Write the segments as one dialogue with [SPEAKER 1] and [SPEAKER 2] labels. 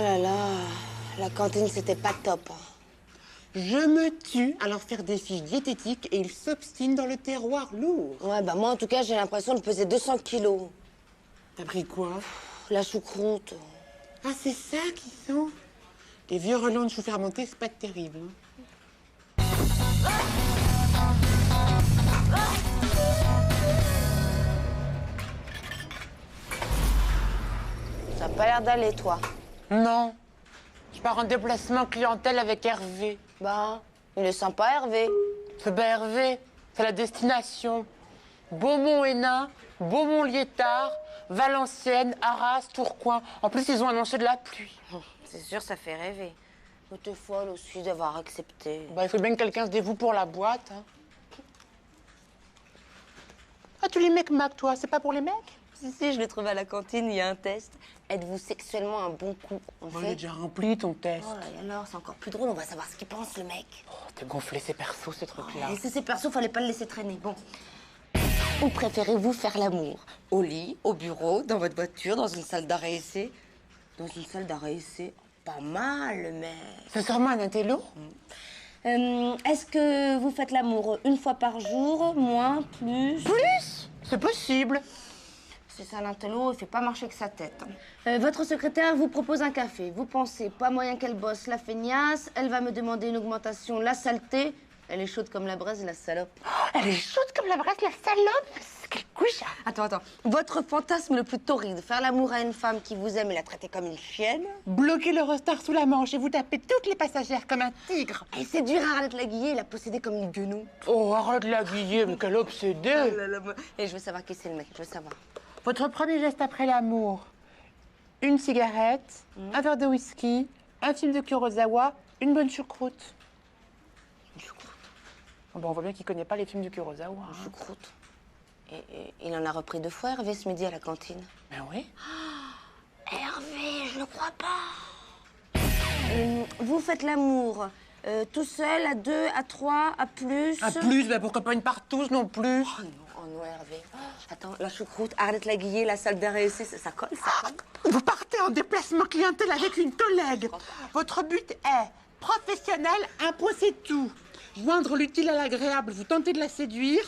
[SPEAKER 1] là là, la cantine, c'était pas top.
[SPEAKER 2] Je me tue à leur faire des fiches diététiques et ils s'obstinent dans le terroir lourd.
[SPEAKER 1] Ouais, bah moi, en tout cas, j'ai l'impression de peser 200 kilos.
[SPEAKER 2] T'as pris quoi?
[SPEAKER 1] La choucroute.
[SPEAKER 2] Ah, c'est ça qu'ils sont? Les vieux relents de chou fermenté, c'est pas terrible. Hein.
[SPEAKER 1] Ça a pas l'air d'aller, toi.
[SPEAKER 2] Non. Je pars en déplacement clientèle avec Hervé.
[SPEAKER 1] Bah, il est sympa, Hervé.
[SPEAKER 2] C'est ben Hervé, c'est la destination. Beaumont-Hénin, Beaumont-Liétard, Valenciennes, Arras, Tourcoing. En plus, ils ont annoncé de la pluie.
[SPEAKER 1] C'est sûr, ça fait rêver. Mais t'es folle aussi d'avoir accepté.
[SPEAKER 2] Bah, il faut bien que quelqu'un se dévoue pour la boîte. Hein. Ah, tu les mecs, Mac, toi, c'est pas pour les mecs?
[SPEAKER 1] Si, je l'ai trouvé à la cantine, il y a un test. Êtes-vous sexuellement un bon coup? On
[SPEAKER 2] Bon,
[SPEAKER 1] fait...
[SPEAKER 2] il est déjà rempli, ton test.
[SPEAKER 1] Oh, et alors, c'est encore plus drôle, on va savoir ce qu'il pense, le mec.
[SPEAKER 2] Oh, t'es gonflé, c'est perso, ces trucs-là.
[SPEAKER 1] Et si c'est perso, fallait pas le laisser traîner. Bon. Où préférez-vous faire l'amour? Au lit, au bureau, dans votre voiture, dans une salle d'arrêt-essai? Dans une salle d'arrêt-essai? Pas mal, mais...
[SPEAKER 2] C'est sûrement un intello?
[SPEAKER 1] Est-ce que vous faites l'amour une fois par jour, moins, plus?
[SPEAKER 2] Plus? C'est possible.
[SPEAKER 1] C'est ça, l'intello, il fait pas marcher que sa tête. Votre secrétaire vous propose un café. Vous pensez, pas moyen qu'elle bosse, la feignasse. Elle va me demander une augmentation, la saleté. Elle est chaude comme la braise, la salope.
[SPEAKER 2] Oh, elle est chaude comme la braise, la salope. Quelle couche.
[SPEAKER 1] Attends. Votre fantasme le plus torride, faire l'amour à une femme qui vous aime et la traiter comme une chienne?
[SPEAKER 2] Bloquer le restart sous la manche et vous taper toutes les passagères comme un tigre.
[SPEAKER 1] Et séduire Arlette Laguiller et la posséder comme une guenou.
[SPEAKER 2] Oh, arrête de la guiller, mais quelle obsédée.
[SPEAKER 1] Et je veux savoir qui c'est le mec, je veux savoir.
[SPEAKER 2] Votre premier geste après l'amour, une cigarette, un verre de whisky, un film de Kurosawa, une bonne choucroute.
[SPEAKER 1] Une choucroute?
[SPEAKER 2] Oh, ben, on voit bien qu'il connaît pas les films de Kurosawa.
[SPEAKER 1] Une
[SPEAKER 2] Hein.
[SPEAKER 1] choucroute. Et il en a repris 2 fois, Hervé, ce midi à la cantine.
[SPEAKER 2] Ben oui.
[SPEAKER 1] Hervé, je ne crois pas. Vous faites l'amour tout seul, à 2, à 3, à plus?
[SPEAKER 2] À plus, ben pourquoi pas une partouze non plus?
[SPEAKER 1] Oh non, Hervé. Attends, la choucroute, Arlette Laguiller, la salle d'arrêt-essai, ça colle, ça colle?
[SPEAKER 2] Vous partez en déplacement clientèle avec une collègue. Votre but est professionnel, impôt c'est tout. Joindre l'utile à l'agréable, vous tentez de la séduire,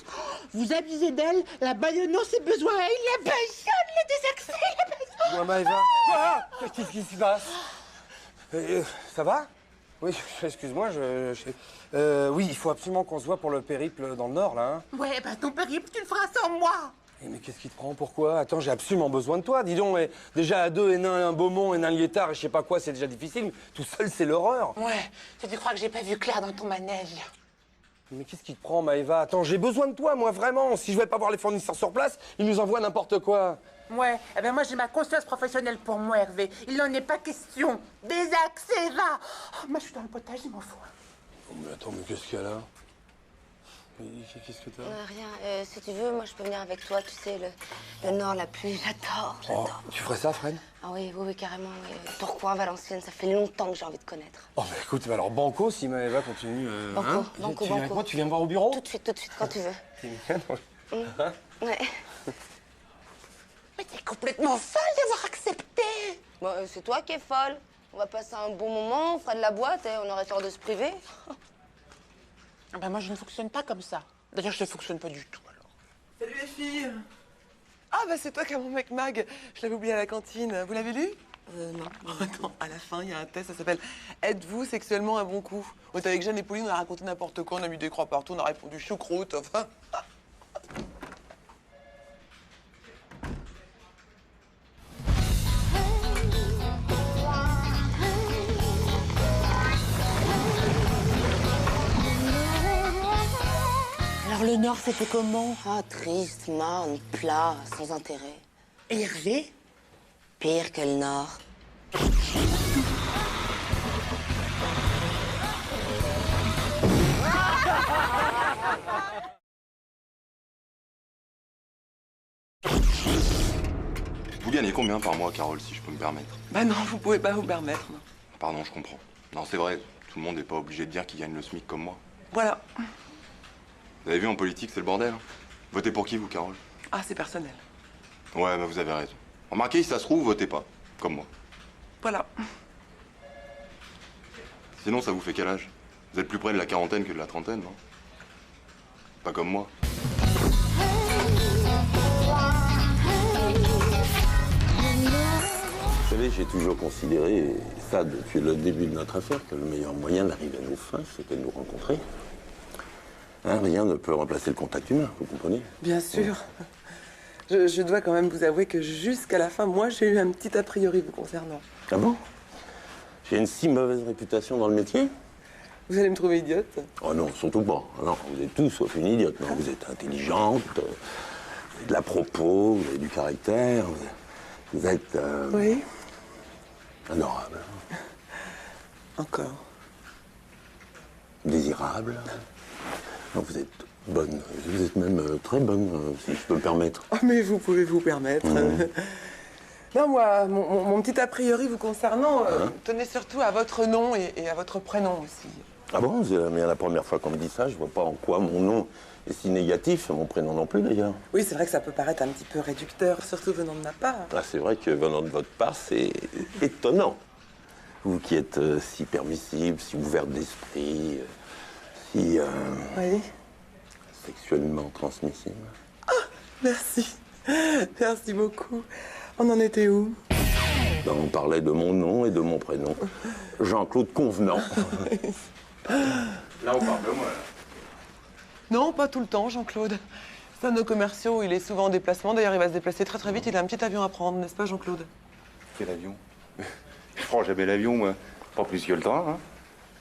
[SPEAKER 2] vous abusez d'elle, la baïonneau ses besoins, et il la baïonne, les désaxés, la baïonne.
[SPEAKER 3] Moi, Maëva. Ah, qu'est-ce qui se passe? Ça va? Oui, excuse-moi, oui, il faut absolument qu'on se voit pour le périple dans le Nord, là. Hein.
[SPEAKER 2] Ouais, ben ton périple, tu le feras sans moi.
[SPEAKER 3] Mais qu'est-ce qui te prend? Pourquoi? Attends, j'ai absolument besoin de toi. Dis donc, mais déjà à 2, un Beaumont, un Liétard, et je sais pas quoi, c'est déjà difficile. Mais tout seul, c'est l'horreur.
[SPEAKER 2] Ouais, tu crois que j'ai pas vu clair dans ton manège?
[SPEAKER 3] Mais qu'est-ce qui te prend, Maëva? Attends, j'ai besoin de toi, moi, vraiment. Si je vais pas voir les fournisseurs sur place, ils nous envoient n'importe quoi.
[SPEAKER 2] Ouais, eh ben moi j'ai ma conscience professionnelle pour moi, Hervé. Il n'en est pas question. Désaxé, va. Oh, moi je suis dans le potage, il m'en faut.
[SPEAKER 3] Oh, mais attends, mais qu'est-ce qu'il y a là? Qu'est-ce que t'as?
[SPEAKER 1] Rien. Si tu veux, moi, je peux venir avec toi. Tu sais, le Nord, la pluie, j'adore.
[SPEAKER 3] Oh, tu ferais ça, Fred?
[SPEAKER 1] Ah oui, carrément. Oui. Tourcoing, Valenciennes, ça fait longtemps que j'ai envie de connaître.
[SPEAKER 3] Oh, bah écoute, bah alors banco si Maëva continue.
[SPEAKER 1] Banco,
[SPEAKER 3] Tu viens avec moi, tu viens me voir au bureau?
[SPEAKER 1] Tout de suite, quand tu veux.
[SPEAKER 3] T'es mignonne.
[SPEAKER 1] Ouais.
[SPEAKER 2] Mais t'es complètement folle d'avoir accepté.
[SPEAKER 1] Bon, c'est toi qui es folle. On va passer un bon moment, on fera de la boîte et on aurait tort de se priver.
[SPEAKER 2] Ah ben moi je ne fonctionne pas comme ça. D'ailleurs je ne fonctionne pas du tout alors.
[SPEAKER 4] Salut les filles. Ah bah c'est toi qui as mon mec Mag. Je l'avais oublié à la cantine. Vous l'avez lu?
[SPEAKER 1] Non.
[SPEAKER 4] Oh, attends, à la fin, il y a un test, ça s'appelle « Êtes-vous sexuellement un bon coup ?» On était avec Jeanne et Pauline, on a raconté n'importe quoi, on a mis des croix partout, on a répondu choucroute, enfin...
[SPEAKER 1] Alors le Nord, c'était comment? Ah, triste, morne, plat, sans intérêt.
[SPEAKER 2] Et Hervé?
[SPEAKER 1] Pire que le Nord.
[SPEAKER 5] Vous gagnez combien par mois, Carole, si je peux me permettre?
[SPEAKER 4] Bah non, vous pouvez pas vous permettre, non.
[SPEAKER 5] Pardon, je comprends. Non, c'est vrai, tout le monde n'est pas obligé de dire qu'il gagne le SMIC comme moi.
[SPEAKER 4] Voilà.
[SPEAKER 5] Vous avez vu, en politique, c'est le bordel. Hein. Votez pour qui, vous, Carole?
[SPEAKER 4] Ah, c'est personnel.
[SPEAKER 5] Ouais, mais vous avez raison. Remarquez, si ça se trouve, votez pas. Comme moi.
[SPEAKER 4] Voilà.
[SPEAKER 5] Sinon, ça vous fait quel âge? Vous êtes plus près de la quarantaine que de la trentaine, non? Pas comme moi.
[SPEAKER 6] Vous savez, j'ai toujours considéré, et ça depuis le début de notre affaire, que le meilleur moyen d'arriver à nos fins, c'était de nous rencontrer. Hein, rien ne peut remplacer le contact humain, vous comprenez?
[SPEAKER 4] Bien sûr. Je dois quand même vous avouer que jusqu'à la fin, moi, j'ai eu un petit a priori vous concernant.
[SPEAKER 6] Ah bon? J'ai une si mauvaise réputation dans le métier?
[SPEAKER 4] Vous allez me trouver idiote?
[SPEAKER 6] Oh non, surtout pas. Non, vous êtes tous sauf une idiote. Non, vous êtes intelligente, vous avez de la propos, vous avez du caractère, vous êtes...
[SPEAKER 4] Oui.
[SPEAKER 6] adorable,
[SPEAKER 4] Encore.
[SPEAKER 6] désirable. Non, vous êtes bonne, vous êtes même très bonne, si je peux me permettre.
[SPEAKER 4] Oh, mais vous pouvez vous permettre. Non, moi, mon petit a priori vous concernant tenait surtout à votre nom et à votre prénom aussi.
[SPEAKER 6] Ah bon? Mais la première fois qu'on me dit ça, je vois pas en quoi mon nom est si négatif, mon prénom non plus d'ailleurs.
[SPEAKER 4] Oui, c'est vrai que ça peut paraître un petit peu réducteur, surtout venant de ma part.
[SPEAKER 6] Ah, c'est vrai que venant de votre part, c'est étonnant. Vous qui êtes si permissible, si ouverte d'esprit, si
[SPEAKER 4] Oui.
[SPEAKER 6] sexuellement transmissible.
[SPEAKER 4] Merci. Merci beaucoup. On en était où?
[SPEAKER 6] Ben, on parlait de mon nom et de mon prénom. Jean-Claude Convenant.
[SPEAKER 5] Là, on parle de moi, là.
[SPEAKER 4] Non, pas tout le temps, Jean-Claude. C'est un de nos commerciaux, il est souvent en déplacement. D'ailleurs, il va se déplacer très très vite. Il a un petit avion à prendre, n'est-ce pas, Jean-Claude?
[SPEAKER 5] Quel avion? Je prends jamais l'avion, moi. Pas plus que le train, hein.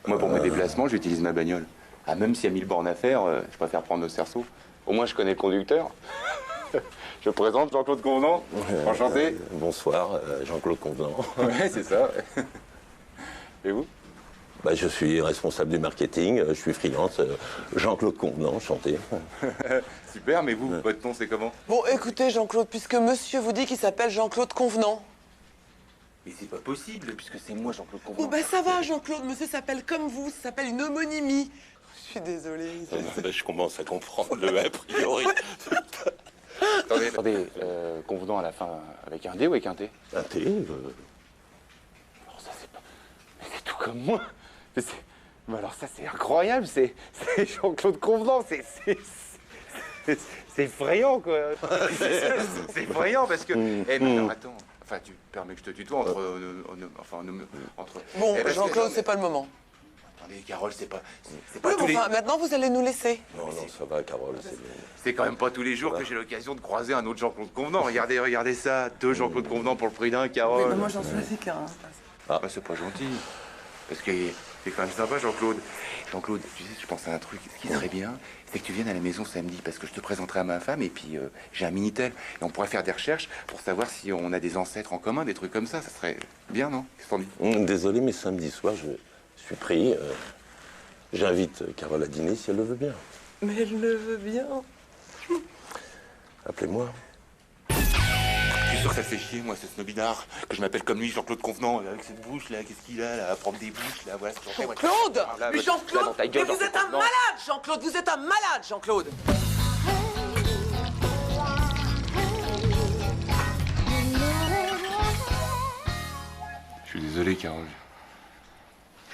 [SPEAKER 5] Moi, pour mes déplacements, j'utilise ma bagnole. Ah, même s'il y a 1000 bornes à faire, je préfère prendre le cerceau. Au moins, je connais le conducteur. Je présente Jean-Claude Convenant. Enchanté.
[SPEAKER 6] Bonsoir, Jean-Claude Convenant.
[SPEAKER 5] Ouais, c'est ça. Et vous?
[SPEAKER 6] Bah, je suis responsable du marketing, je suis freelance. Jean-Claude Convenant, enchanté.
[SPEAKER 5] Super, mais vous, votre nom, c'est comment?
[SPEAKER 4] Bon, écoutez, Jean-Claude, puisque monsieur vous dit qu'il s'appelle Jean-Claude Convenant.
[SPEAKER 5] Mais c'est pas possible, puisque c'est moi, Jean-Claude
[SPEAKER 4] Bon,
[SPEAKER 5] Convenant.
[SPEAKER 4] ben ça va, Jean-Claude, monsieur s'appelle comme vous, ça s'appelle une homonymie. Je suis désolée.
[SPEAKER 6] Je commence à comprendre le a priori.
[SPEAKER 5] Attendez, Convenant à la fin, avec un D ou avec un T?
[SPEAKER 6] Un thé,
[SPEAKER 5] Alors ça, c'est pas... Mais c'est tout comme moi. Mais alors ça, c'est incroyable, c'est Jean-Claude Convenant, c'est effrayant, quoi. C'est effrayant, parce que... Eh, mais alors, attends, enfin, tu permets que je te tutoie entre...
[SPEAKER 4] Bon,
[SPEAKER 5] Eh, parce que-
[SPEAKER 4] Jean-Claude, c'est pas le moment.
[SPEAKER 5] Attendez, Carole, c'est pas
[SPEAKER 4] Oui, bon,
[SPEAKER 5] tous les...
[SPEAKER 4] enfin, maintenant, vous allez nous laisser.
[SPEAKER 6] non, ça va, Carole.
[SPEAKER 5] C'est quand même pas tous les jours que j'ai l'occasion de croiser un autre Jean-Claude Convenant. Regardez ça, 2 Jean-Claude Convenant pour le prix d'un,
[SPEAKER 4] Oui,
[SPEAKER 5] Carole.
[SPEAKER 4] ben moi, j'en choisis qu'un.
[SPEAKER 5] Bah, c'est pas gentil. Parce que c'est quand même sympa, Jean-Claude. Jean-Claude, tu sais, je pense à un truc. Ce qui serait bien, c'est que tu viennes à la maison samedi, parce que je te présenterai à ma femme, et puis j'ai un Minitel. Et on pourrait faire des recherches pour savoir si on a des ancêtres en commun, des trucs comme ça. Ça serait bien, non? Qu'est-ce que t'en dis?
[SPEAKER 6] Désolé, mais samedi soir, je suis pris. J'invite Carole à dîner si elle le veut bien.
[SPEAKER 4] Mais elle le veut bien.
[SPEAKER 6] Appelez-moi.
[SPEAKER 5] Je suis sûr que ça te fait chier, moi, ce snobinard, que je m'appelle comme lui, Jean-Claude Convenant, avec cette bouche, là, qu'est-ce qu'il a, là, à prendre des bouches, là, voilà ce que j'en fais, moi.
[SPEAKER 4] Jean-Claude!
[SPEAKER 5] Ah, là,
[SPEAKER 4] Mais
[SPEAKER 5] là,
[SPEAKER 4] Jean-Claude!
[SPEAKER 5] dans ta
[SPEAKER 4] Mais
[SPEAKER 5] gueule,
[SPEAKER 4] vous
[SPEAKER 5] Jean-Claude
[SPEAKER 4] êtes un
[SPEAKER 5] Convenant.
[SPEAKER 4] malade, Jean-Claude! Vous êtes un malade, Jean-Claude!
[SPEAKER 5] Je suis désolé, Carole.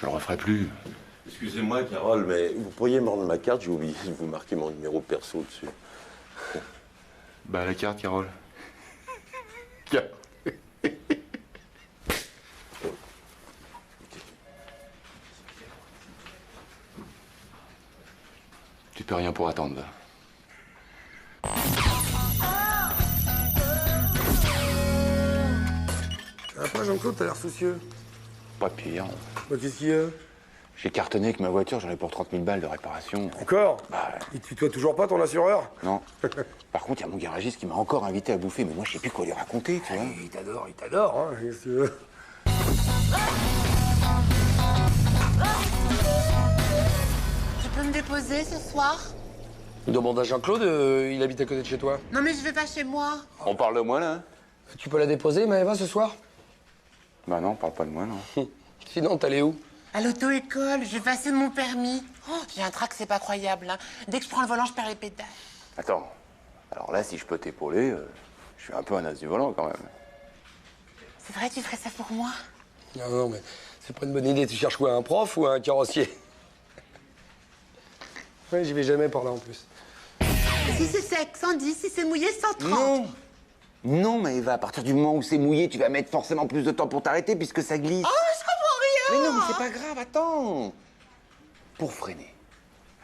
[SPEAKER 5] Je le referai plus.
[SPEAKER 6] Excusez-moi, Carole, mais vous pourriez me rendre ma carte, j'ai oublié de vous marquer mon numéro perso dessus.
[SPEAKER 5] Bah, la carte, Carole. Tu peux rien pour attendre, là.
[SPEAKER 3] Ça va pas, Jean-Claude, t'as l'air soucieux.
[SPEAKER 5] Pas pire.
[SPEAKER 3] Bah, qu'est-ce qu'il y a?
[SPEAKER 5] J'ai cartonné avec ma voiture, j'en ai pour 30 000 balles de réparation.
[SPEAKER 3] Encore?
[SPEAKER 5] Bah,
[SPEAKER 3] Il te tutoie toujours pas, ton assureur?
[SPEAKER 5] non. Par contre, il y a mon garagiste qui m'a encore invité à bouffer, mais moi, je sais plus quoi lui raconter, tu vois.
[SPEAKER 3] Il t'adore, hein, qu'est-ce que tu veux?
[SPEAKER 2] Tu peux me déposer ce soir?
[SPEAKER 3] Demande à Jean-Claude, il habite à côté de chez toi.
[SPEAKER 2] Non, mais je vais pas chez moi.
[SPEAKER 5] On parle de moi, là, hein?
[SPEAKER 3] Tu peux la déposer, Maëva, ce soir?
[SPEAKER 5] Bah non, on parle pas de moi, non.
[SPEAKER 3] Sinon, t'allais où?
[SPEAKER 2] À l'auto-école, je vais passer mon permis. Oh, j'ai un trac, c'est pas croyable. Hein. Dès que je prends le volant, je perds les pédales.
[SPEAKER 5] Attends. Alors là, si je peux t'épauler, je suis un peu un as du volant, quand même.
[SPEAKER 2] C'est vrai, tu ferais ça pour moi?
[SPEAKER 3] Non, mais C'est pas une bonne idée. Tu cherches quoi, un prof ou un carrossier? Ouais, j'y vais jamais par là en plus.
[SPEAKER 2] Si c'est sec, 110. Si c'est mouillé, 130.
[SPEAKER 5] Non. Non, mais Eva, à partir du moment où c'est mouillé, tu vas mettre forcément plus de temps pour t'arrêter puisque ça glisse.
[SPEAKER 2] Oh, je comprends rien.
[SPEAKER 5] Mais non, mais c'est pas grave, attends. Pour freiner,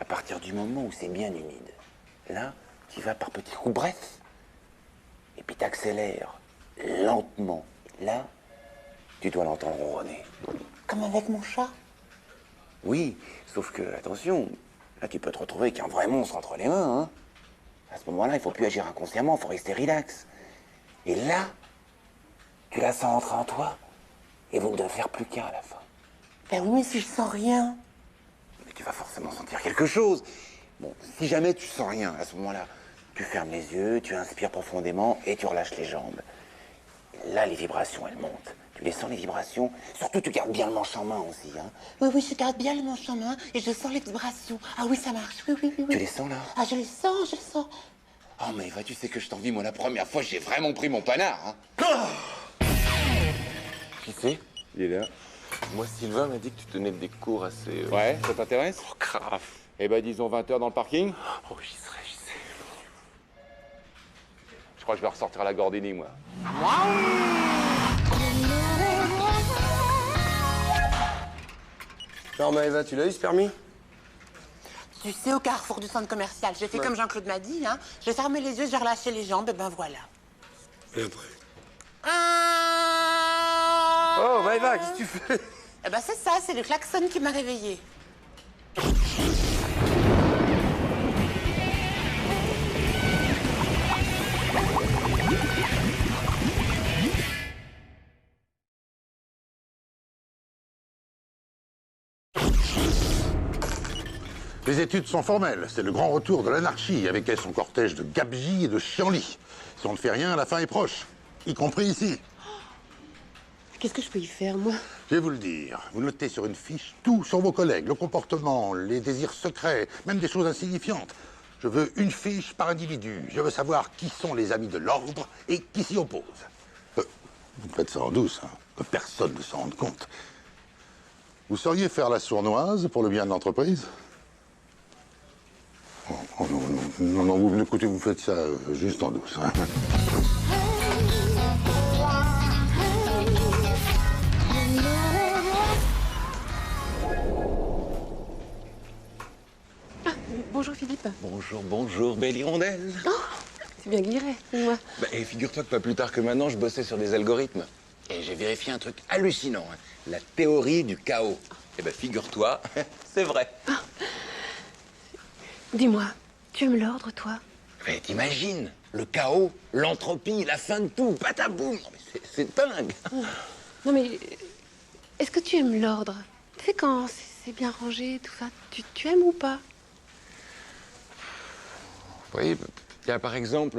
[SPEAKER 5] à partir du moment où c'est bien humide, là, tu vas par petits coups brefs. Et puis t'accélères lentement. Là, tu dois l'entendre ronronner.
[SPEAKER 2] Comme avec mon chat.
[SPEAKER 5] Oui, sauf que, attention, là, tu peux te retrouver avec un vrai monstre entre les mains, hein. À ce moment-là, il faut plus agir inconsciemment, il faut rester relax. Et là, tu la sens entrer en toi, et vous ne devez faire plus qu'un à la fin.
[SPEAKER 2] Ben oui, mais si je sens rien.
[SPEAKER 5] Mais tu vas forcément sentir quelque chose. Bon, si jamais tu sens rien, à ce moment-là, tu fermes les yeux, tu inspires profondément et tu relâches les jambes. Et là, les vibrations, elles montent. Tu les sens, les vibrations. Surtout, tu gardes bien le manche en main aussi, hein.
[SPEAKER 2] Oui, je garde bien le manche en main et je sens les vibrations. Ah oui, ça marche. Oui.
[SPEAKER 5] Tu les sens, là?
[SPEAKER 2] Ah, je les sens.
[SPEAKER 5] Oh, mais Eva, tu sais que je t'envie, moi, la première fois, j'ai vraiment pris mon panard, hein. Qui c'est?
[SPEAKER 7] Il est là. Moi, Sylvain m'a dit que tu tenais des cours assez...
[SPEAKER 5] Ouais, ça t'intéresse?
[SPEAKER 7] Oh, grave.
[SPEAKER 5] Eh ben, disons 20 heures dans le parking.
[SPEAKER 7] Oh, j'y serai.
[SPEAKER 5] Je crois que je vais ressortir à la Gordini, moi.
[SPEAKER 3] Non, mais Eva, tu l'as eu ce permis?
[SPEAKER 2] Tu sais, au carrefour du centre commercial, j'ai fait comme Jean-Claude m'a dit, hein. J'ai fermé les yeux, j'ai relâché les jambes, et ben voilà.
[SPEAKER 3] Et après?
[SPEAKER 2] Ah
[SPEAKER 3] Oh, bah Eva, qu'est-ce que tu fais?
[SPEAKER 2] Eh ben c'est ça, c'est le klaxon qui m'a réveillée.
[SPEAKER 8] Les études sont formelles. C'est le grand retour de l'anarchie, avec elle son cortège de gabegies et de chienlits. Si on ne fait rien, la fin est proche, y compris ici.
[SPEAKER 9] Qu'est-ce que je peux y faire, moi?
[SPEAKER 8] Je vais vous le dire. Vous notez sur une fiche tout sur vos collègues, le comportement, les désirs secrets, même des choses insignifiantes. Je veux une fiche par individu. Je veux savoir qui sont les amis de l'ordre et qui s'y opposent. Vous faites ça en douce, hein, que personne ne s'en rende compte. Vous sauriez faire la sournoise pour le bien de l'entreprise? Oh non, vous, écoutez, vous faites ça juste en douce. Hein.
[SPEAKER 9] Ah, bonjour Philippe.
[SPEAKER 7] Bonjour, belle hirondelle.
[SPEAKER 9] Oh, c'est bien guiré, dis-moi.
[SPEAKER 7] Et figure-toi que pas plus tard que maintenant, je bossais sur des algorithmes. Et j'ai vérifié un truc hallucinant, hein. La théorie du chaos. Eh ben, figure-toi, c'est vrai.
[SPEAKER 9] Ah. Dis-moi, tu aimes l'ordre, toi?
[SPEAKER 7] Mais t'imagines, le chaos, l'entropie, la fin de tout, bataboum. C'est dingue.
[SPEAKER 9] Non mais, est-ce que tu aimes l'ordre? Tu sais, quand c'est bien rangé, tout ça, tu aimes ou pas?
[SPEAKER 7] Oui, il y a par exemple,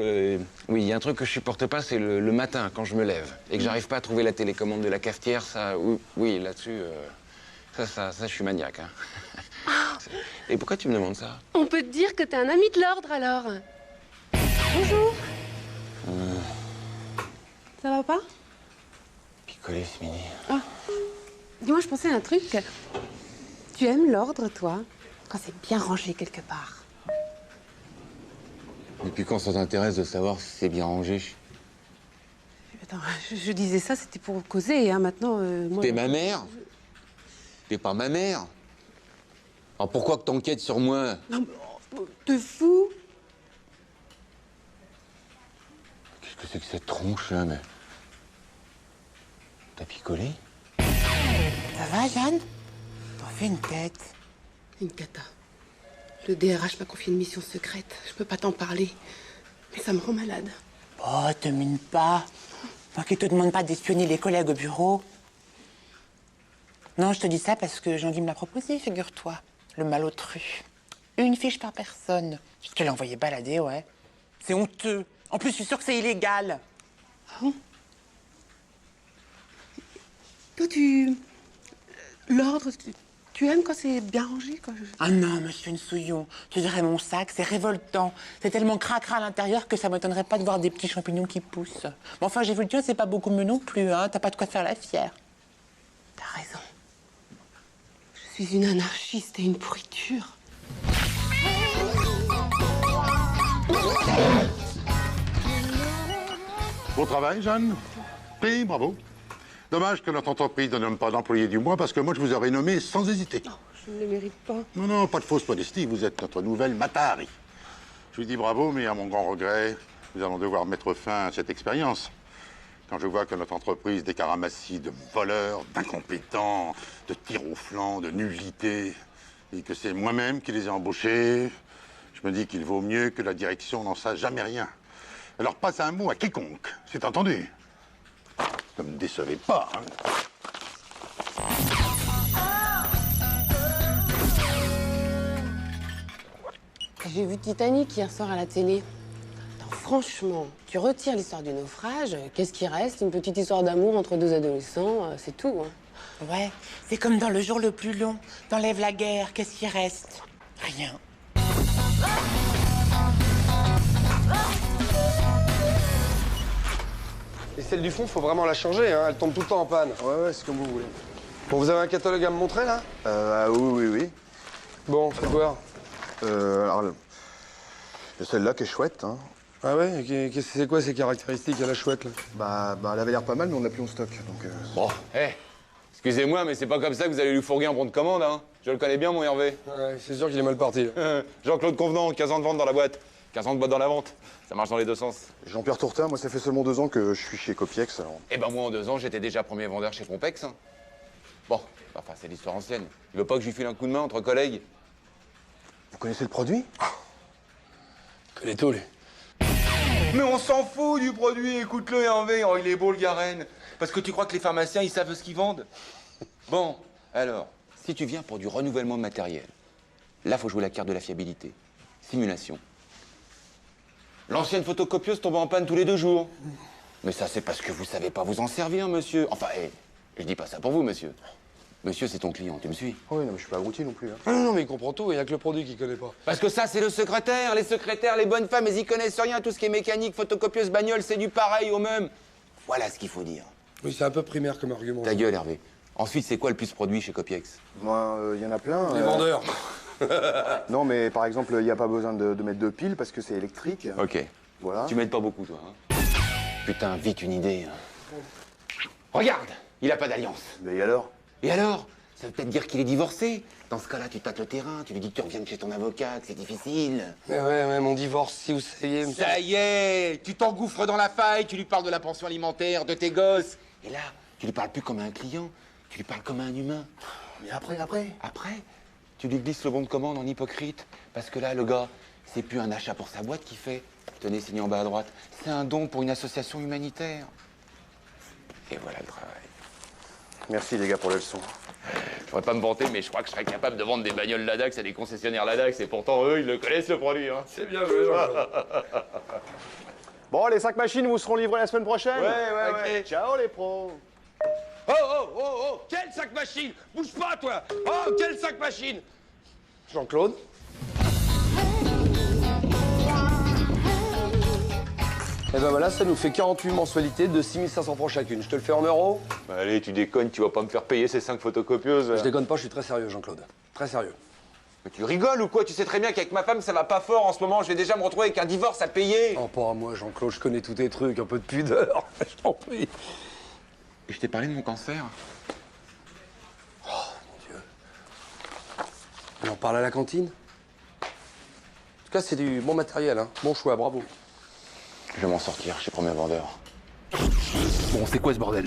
[SPEAKER 7] oui, il y a un truc que je supporte pas, c'est le matin, quand je me lève, et que j'arrive pas à trouver la télécommande de la cafetière, ça, oui, là-dessus, ça, je suis maniaque, hein.
[SPEAKER 9] Ah.
[SPEAKER 7] Et pourquoi tu me demandes ça?
[SPEAKER 9] On peut te dire que t'es un ami de l'ordre, alors. Bonjour. Ça va pas?
[SPEAKER 7] Picolé, ce midi.
[SPEAKER 9] Ah. Dis-moi, je pensais à un truc. Tu aimes l'ordre, toi? Quand c'est bien rangé quelque part.
[SPEAKER 7] Depuis quand ça t'intéresse de savoir si c'est bien rangé?
[SPEAKER 9] Attends, je disais ça, c'était pour causer, hein. Maintenant, moi...
[SPEAKER 7] T'es ma mère? T'es pas ma mère? Alors pourquoi que t'enquêtes sur moi?
[SPEAKER 9] Non, t'es fou?
[SPEAKER 7] Qu'est-ce que c'est que cette tronche, là, mais... T'as picolé?
[SPEAKER 2] Ça va, Jeanne? T'en fais une tête.
[SPEAKER 9] Une cata. Le DRH m'a confié une mission secrète. Je peux pas t'en parler. Mais ça me rend malade.
[SPEAKER 2] Oh, te mine pas. Moi qui te demande pas d'espionner les collègues au bureau. Non, je te dis ça parce que Jean-Guy me l'a proposé, figure-toi. Le malotru. Une fiche par personne. Je te l'ai envoyé balader, ouais. C'est honteux. En plus, je suis sûre que c'est illégal.
[SPEAKER 9] Ah bon? Toi, l'ordre, tu aimes quand c'est bien rangé, quand je...
[SPEAKER 2] Ah non, monsieur une souillon. Tu dirais mon sac, c'est révoltant. C'est tellement cracra à l'intérieur que ça m'étonnerait pas de voir des petits champignons qui poussent. Mais enfin, j'ai vu le tien, c'est pas beaucoup mieux non plus, hein. T'as pas de quoi faire la fière.
[SPEAKER 9] T'as raison. suis une anarchiste et une pourriture.
[SPEAKER 8] Beau travail, Jeanne. Oui, bravo. Dommage que notre entreprise ne donne pas d'employé du mois, parce que moi, je vous aurais nommé sans hésiter.
[SPEAKER 9] Oh, je ne le mérite pas.
[SPEAKER 8] Non, non, pas de fausse modestie. Vous êtes notre nouvelle Matahari. Je vous dis bravo, mais à mon grand regret, nous allons devoir mettre fin à cette expérience. Quand je vois que notre entreprise décaramassie de voleurs, d'incompétents, de tirs au flanc, de nullités, et que c'est moi-même qui les ai embauchés, je me dis qu'il vaut mieux que la direction n'en sache jamais rien. Alors passe un mot à quiconque, c'est entendu. Ne me décevez pas, hein.
[SPEAKER 9] J'ai vu Titanic hier soir à la télé. Attends, franchement, tu retires l'histoire du naufrage, qu'est-ce qui reste? Une petite histoire d'amour entre deux adolescents, c'est tout, hein.
[SPEAKER 2] Ouais, c'est comme dans Le jour le plus long. T'enlèves la guerre, qu'est-ce qui reste? Rien.
[SPEAKER 3] Et celle du fond, faut vraiment la changer, hein. Elle tombe tout le temps en panne.
[SPEAKER 10] Ouais, c'est comme vous voulez.
[SPEAKER 3] Bon, vous avez un catalogue à me montrer, là?
[SPEAKER 10] Oui.
[SPEAKER 3] Bon, faites voir.
[SPEAKER 10] Alors, il y a celle-là qui est chouette, hein.
[SPEAKER 3] Ah ouais? C'est quoi ces caractéristiques à la chouette, là?
[SPEAKER 10] Bah, elle avait l'air pas mal, mais on l'a plus en stock, donc...
[SPEAKER 7] Bon, excusez-moi, mais c'est pas comme ça que vous allez lui fourguer un bon de commande, hein. Je le connais bien, mon Hervé.
[SPEAKER 3] Ouais, c'est sûr qu'il est mal parti, là.
[SPEAKER 7] Jean-Claude Convenant, 15 ans de vente dans la boîte. 15 ans de boîte dans la vente. Ça marche dans les deux sens.
[SPEAKER 10] Jean-Pierre Tourtin, moi, ça fait seulement 2 ans que je suis chez Copiex, alors...
[SPEAKER 7] Eh ben moi, en 2 ans, j'étais déjà premier vendeur chez Pompex. Hein. Bon, enfin, c'est l'histoire ancienne. Il veut pas que je lui file un coup de main entre collègues.
[SPEAKER 10] Vous connaissez le produit?
[SPEAKER 3] Il connaît tout, lui.
[SPEAKER 7] Mais on s'en fout du produit, écoute-le, Hervé. Oh, il est beau, le Garenne. Parce que tu crois que les pharmaciens, ils savent ce qu'ils vendent? Bon, alors, si tu viens pour du renouvellement de matériel, là, faut jouer la carte de la fiabilité. Simulation. L'ancienne photocopieuse tombe en panne tous les 2 jours. Mais ça, c'est parce que vous savez pas vous en servir, monsieur. Enfin, je dis pas ça pour vous, monsieur. Monsieur, c'est ton client, tu me suis?
[SPEAKER 10] Oui, non, mais je suis pas abruti non plus, hein.
[SPEAKER 3] Ah non, mais il comprend tout, il n'y a que le produit qu'il connaît pas.
[SPEAKER 7] Parce que ça, c'est le secrétaire. Les secrétaires, les bonnes femmes, elles y connaissent rien. Tout ce qui est mécanique, photocopieuse, bagnole, c'est du pareil au même. Voilà ce qu'il faut dire.
[SPEAKER 3] Oui, c'est un peu primaire comme argument.
[SPEAKER 7] Ta gueule, Hervé. Ensuite, c'est quoi le plus produit chez Copiex?
[SPEAKER 10] Moi, il y en a plein.
[SPEAKER 3] Les vendeurs.
[SPEAKER 10] Non, mais par exemple, il n'y a pas besoin de mettre 2 piles parce que c'est électrique.
[SPEAKER 7] Ok.
[SPEAKER 10] Voilà.
[SPEAKER 7] Tu m'aides pas beaucoup, toi. Hein. Putain, vite une idée. Hein. Regarde, il a pas d'alliance.
[SPEAKER 10] Mais et alors?
[SPEAKER 7] Et alors? Ça veut peut-être dire qu'il est divorcé. Dans ce cas-là, tu tâtes le terrain, tu lui dis que tu reviens de chez ton avocat, que c'est difficile.
[SPEAKER 3] Mais ouais, mon divorce, si vous saviez...
[SPEAKER 7] Ça y est, tu t'engouffres dans la faille, tu lui parles de la pension alimentaire, de tes gosses. Et là, tu lui parles plus comme un client, tu lui parles comme un humain.
[SPEAKER 10] Mais après?
[SPEAKER 7] Après, tu lui glisses le bon de commande en hypocrite. Parce que là, le gars, c'est plus un achat pour sa boîte qu'il fait. Tenez, signé en bas à droite. C'est un don pour une association humanitaire. Et voilà le travail.
[SPEAKER 10] Merci, les gars, pour la leçon.
[SPEAKER 7] Je pourrais pas me vanter, mais je crois que je serais capable de vendre des bagnoles Ladax à des concessionnaires Ladax. Et pourtant, eux, ils le connaissent, le produit. Hein.
[SPEAKER 3] C'est bien joué, Jean-Claude.
[SPEAKER 10] Bon, les 5 machines vous seront livrées la semaine prochaine?
[SPEAKER 7] Ouais.
[SPEAKER 10] Ciao, les pros.
[SPEAKER 7] Oh, quel sac machine! Bouge pas, toi! Oh, quel sac machine!
[SPEAKER 3] Jean-Claude. Et ben voilà, ça nous fait 48 mensualités de 6 500 francs chacune. Je te le fais en euros?
[SPEAKER 7] Bah allez, tu déconnes, tu vas pas me faire payer ces 5 photocopieuses.
[SPEAKER 3] Je déconne pas, je suis très sérieux, Jean-Claude. Très sérieux.
[SPEAKER 7] Mais tu rigoles ou quoi? Tu sais très bien qu'avec ma femme, ça va pas fort en ce moment. Je vais déjà me retrouver avec un divorce à payer.
[SPEAKER 3] Oh, pas à moi, Jean-Claude, je connais tous tes trucs, un peu de pudeur. Je t'en prie.
[SPEAKER 7] Et je t'ai parlé de mon cancer.
[SPEAKER 3] Oh, mon Dieu. On en parle à la cantine? En tout cas, c'est du bon matériel, hein. Bon choix, bravo.
[SPEAKER 7] Je vais m'en sortir, je suis premier vendeur. Bon, c'est quoi ce bordel?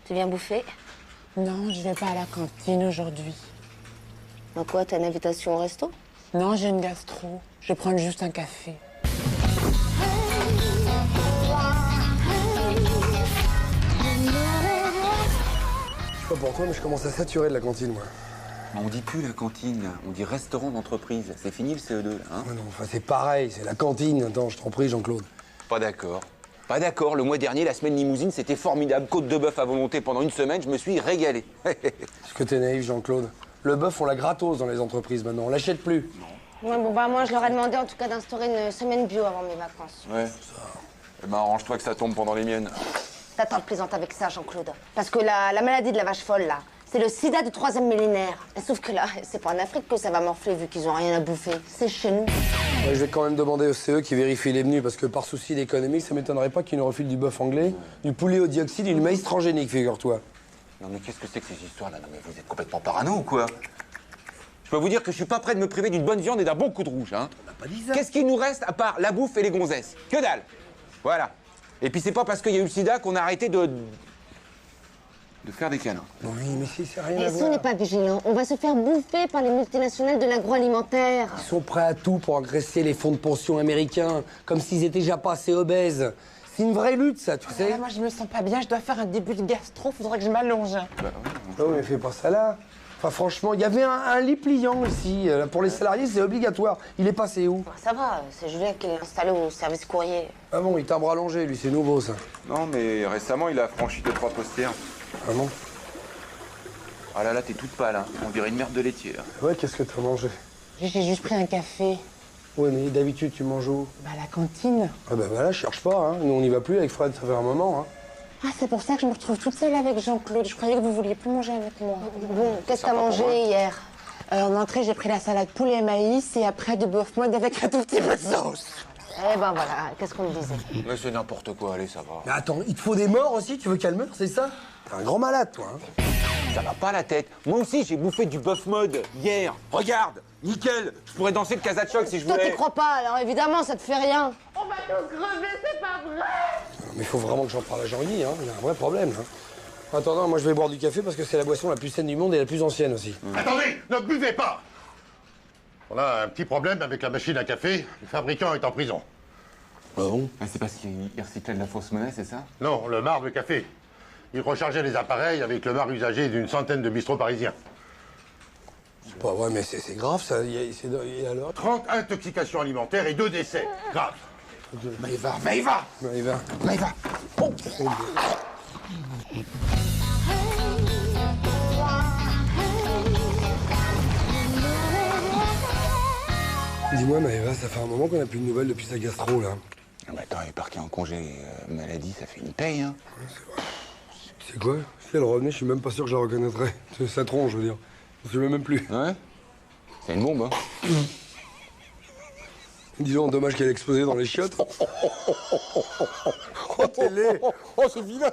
[SPEAKER 1] Tu viens bouffer?
[SPEAKER 2] Non, je vais pas à la cantine aujourd'hui.
[SPEAKER 1] Bah quoi, t'as une invitation au resto?
[SPEAKER 2] Non, j'ai une gastro. Je vais prendre juste un café.
[SPEAKER 3] Je sais pas pour toi, mais je commence à saturer de la cantine, moi.
[SPEAKER 7] On dit plus la cantine, là. On dit restaurant d'entreprise. C'est fini le CE2, là, hein?
[SPEAKER 3] Ouais, non, enfin, c'est pareil, c'est la cantine. Attends, je t'en prie, Jean-Claude.
[SPEAKER 7] Pas d'accord. Pas d'accord. Le mois dernier, la semaine limousine, c'était formidable. Côte de bœuf à volonté pendant une semaine, je me suis régalé.
[SPEAKER 3] Est-ce que t'es naïf, Jean-Claude? Le bœuf, on l'a gratos dans les entreprises maintenant, on l'achète plus.
[SPEAKER 1] Ouais, bon, bah, moi, je leur ai demandé en tout cas d'instaurer une semaine bio avant mes vacances.
[SPEAKER 5] Ouais. Eh ben, arrange-toi que ça tombe pendant les miennes.
[SPEAKER 1] T'attends de plaisanter avec ça, Jean-Claude. Parce que la maladie de la vache folle, là, c'est le sida du 3e millénaire. Et sauf que là, c'est pas en Afrique que ça va morfler vu qu'ils ont rien à bouffer. C'est chez nous.
[SPEAKER 3] Ouais, je vais quand même demander au CE qui vérifie les menus parce que par souci d'économie, ça m'étonnerait pas qu'ils nous refilent du bœuf anglais, du poulet au dioxyde et du maïs transgénique, figure-toi.
[SPEAKER 5] Non mais qu'est-ce que c'est que ces histoires-là? Non mais vous êtes complètement parano ou quoi? Je peux vous dire que je suis pas prêt de me priver d'une bonne viande et d'un bon coup de rouge, hein.
[SPEAKER 3] On n'a pas dit ça.
[SPEAKER 5] Qu'est-ce qu'il nous reste à part la bouffe et les gonzesses? Que dalle! Voilà. Et puis c'est pas parce qu'il y a eu le sida qu'on a arrêté de faire des câlins.
[SPEAKER 3] Oui, mais c'est rien à
[SPEAKER 1] Et
[SPEAKER 3] voir.
[SPEAKER 1] si on n'est pas vigilant, on va se faire bouffer par les multinationales de l'agroalimentaire.
[SPEAKER 3] Ils sont prêts à tout pour agresser les fonds de pension américains, comme s'ils étaient déjà pas assez obèses. C'est une vraie lutte, ça, tu sais.
[SPEAKER 2] Ah, moi, je me sens pas bien, je dois faire un début de gastro, faudrait que je m'allonge.
[SPEAKER 3] Non, mais fais pas ça là. Enfin, franchement, il y avait un lit pliant ici. Pour les salariés, c'est obligatoire. Il est passé où?
[SPEAKER 1] Ça va, c'est Julien qui l'a installé au service courrier.
[SPEAKER 3] Ah bon, il t'a bras allongé, lui, c'est nouveau, ça.
[SPEAKER 5] Non mais récemment il a franchi 2-3 postières.
[SPEAKER 3] Ah bon?
[SPEAKER 5] Ah là là, t'es toute pâle, hein. On dirait une merde de laitier.
[SPEAKER 3] Ouais, qu'est-ce que t'as mangé?
[SPEAKER 9] J'ai juste pris un café.
[SPEAKER 3] Ouais, mais d'habitude, tu manges où?
[SPEAKER 9] Bah, à la cantine.
[SPEAKER 3] Ah bah voilà, je cherche pas, hein. Nous, on n'y va plus avec Fred, ça fait un moment, hein.
[SPEAKER 9] Ah, c'est pour ça que je me retrouve toute seule avec Jean-Claude. Je croyais que vous vouliez plus manger avec moi.
[SPEAKER 1] Bon, qu'est-ce que t'as mangé hier?
[SPEAKER 9] En entrée, j'ai pris la salade poulet et maïs et après du bœuf mode avec un tout petit peu de sauce.
[SPEAKER 1] Eh ben voilà, qu'est-ce qu'on me disait?
[SPEAKER 5] Mais c'est n'importe quoi, allez, ça va.
[SPEAKER 3] Mais attends, il te faut des morts aussi? Tu veux qu'elle meure, c'est ça? T'es un grand malade, toi, hein.
[SPEAKER 5] Ça va pas la tête. Moi aussi, j'ai bouffé du bœuf mode hier. Regarde, nickel. Je pourrais danser le Kazachok si je
[SPEAKER 1] Toi,
[SPEAKER 5] voulais.
[SPEAKER 1] t'y crois pas, alors évidemment, ça te fait rien.
[SPEAKER 2] On va tous crever, c'est pas vrai!
[SPEAKER 3] Mais il faut vraiment que j'en parle à Jean-Guy, hein. Il y a un vrai problème, hein. En attendant, moi, je vais boire du café parce que c'est la boisson la plus saine du monde et la plus ancienne aussi.
[SPEAKER 8] Attendez, ne buvez pas. On a un petit problème avec la machine à café. Le fabricant est en prison.
[SPEAKER 3] Ah bon?
[SPEAKER 5] Ah, c'est parce qu'il recyclait de la fausse monnaie, c'est ça?
[SPEAKER 8] Non, le marc de café. Il rechargeait les appareils avec le marc usagé d'une centaine de bistrots parisiens.
[SPEAKER 3] C'est pas vrai, mais c'est grave, ça. Et alors?
[SPEAKER 8] 30 intoxications alimentaires et 2 décès. Grave.
[SPEAKER 5] Maëva, Maëva!
[SPEAKER 3] Maëva.
[SPEAKER 5] Maëva! Oh.
[SPEAKER 3] Dis-moi, Maëva, ça fait un moment qu'on n'a plus de nouvelles depuis sa gastro, là.
[SPEAKER 5] Ah bah attends, elle est partie en congé maladie, ça fait une paye, hein.
[SPEAKER 3] C'est quoi? Si elle revenait, je suis même pas sûr que je la reconnaîtrais. C'est sa tronche, je veux dire. Je me souviens même plus.
[SPEAKER 5] Ouais? C'est une bombe, hein.
[SPEAKER 3] Disons, dommage qu'elle ait explosé dans les chiottes. Oh, t'es laid!
[SPEAKER 5] Oh, c'est vilain!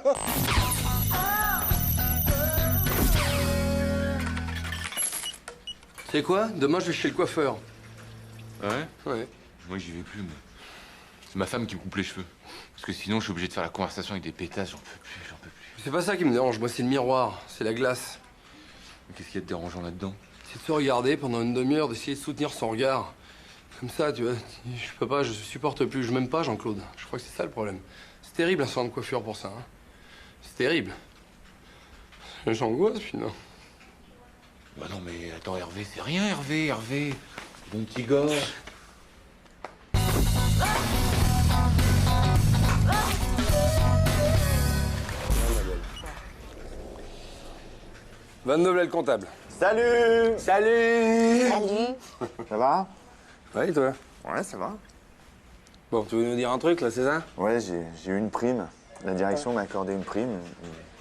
[SPEAKER 3] C'est quoi? Demain, je vais chez le coiffeur.
[SPEAKER 5] Ouais?
[SPEAKER 3] Ouais.
[SPEAKER 5] Moi, j'y vais plus, mais c'est ma femme qui me coupe les cheveux. Parce que sinon, je suis obligé de faire la conversation avec des pétasses, j'en peux plus, j'en peux plus.
[SPEAKER 3] C'est pas ça qui me dérange, moi, c'est le miroir. C'est la glace.
[SPEAKER 5] Mais qu'est-ce qu'il y a de dérangeant là-dedans?
[SPEAKER 3] C'est de se regarder pendant une demi-heure, d'essayer de soutenir son regard. Comme ça, tu vois. Je peux pas, je supporte plus. Je m'aime pas, Jean-Claude. Je crois que c'est ça le problème. C'est terrible, un salon de coiffure pour ça. Hein. C'est terrible. J'angoisse, putain.
[SPEAKER 5] Bah non, mais attends, Hervé, c'est rien, Hervé. Bon petit gars.
[SPEAKER 3] Van Nobel comptable.
[SPEAKER 10] Salut!
[SPEAKER 3] Salut!
[SPEAKER 1] Salut.
[SPEAKER 10] Ça va?
[SPEAKER 3] Ouais, et toi?
[SPEAKER 10] Ouais, ça va.
[SPEAKER 3] Bon, tu veux nous dire un truc, là, c'est ça?
[SPEAKER 10] Ouais, j'ai eu une prime. La direction m'a accordé une prime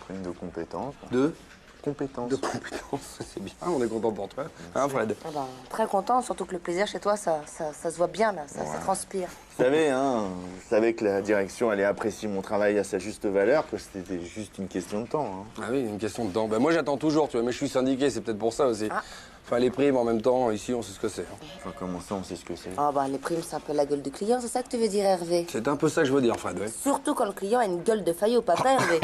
[SPEAKER 10] de compétence.
[SPEAKER 3] Deux?
[SPEAKER 10] Compétence.
[SPEAKER 3] De compétences, c'est bien, on est content pour toi. Hein, Fred?
[SPEAKER 1] Ah ben, très content, surtout que le plaisir chez toi, ça se voit bien, là, ça transpire.
[SPEAKER 10] Vous savez que la direction allait apprécier mon travail à sa juste valeur, que c'était juste une question de temps. Hein.
[SPEAKER 3] Ah oui, une question de temps. Ben, moi, j'attends toujours, tu vois, mais je suis syndiqué, c'est peut-être pour ça aussi. Ah. Enfin, les primes, en même temps, ici, on sait ce que c'est. Hein.
[SPEAKER 10] Enfin, comment ça, on sait ce que c'est?
[SPEAKER 1] Ah bah, les primes, c'est un peu la gueule du client, c'est ça que tu veux dire, Hervé?
[SPEAKER 3] C'est un peu ça que je veux dire, Fred, ouais.
[SPEAKER 1] Surtout quand le client a une gueule de faillot, papa, Hervé.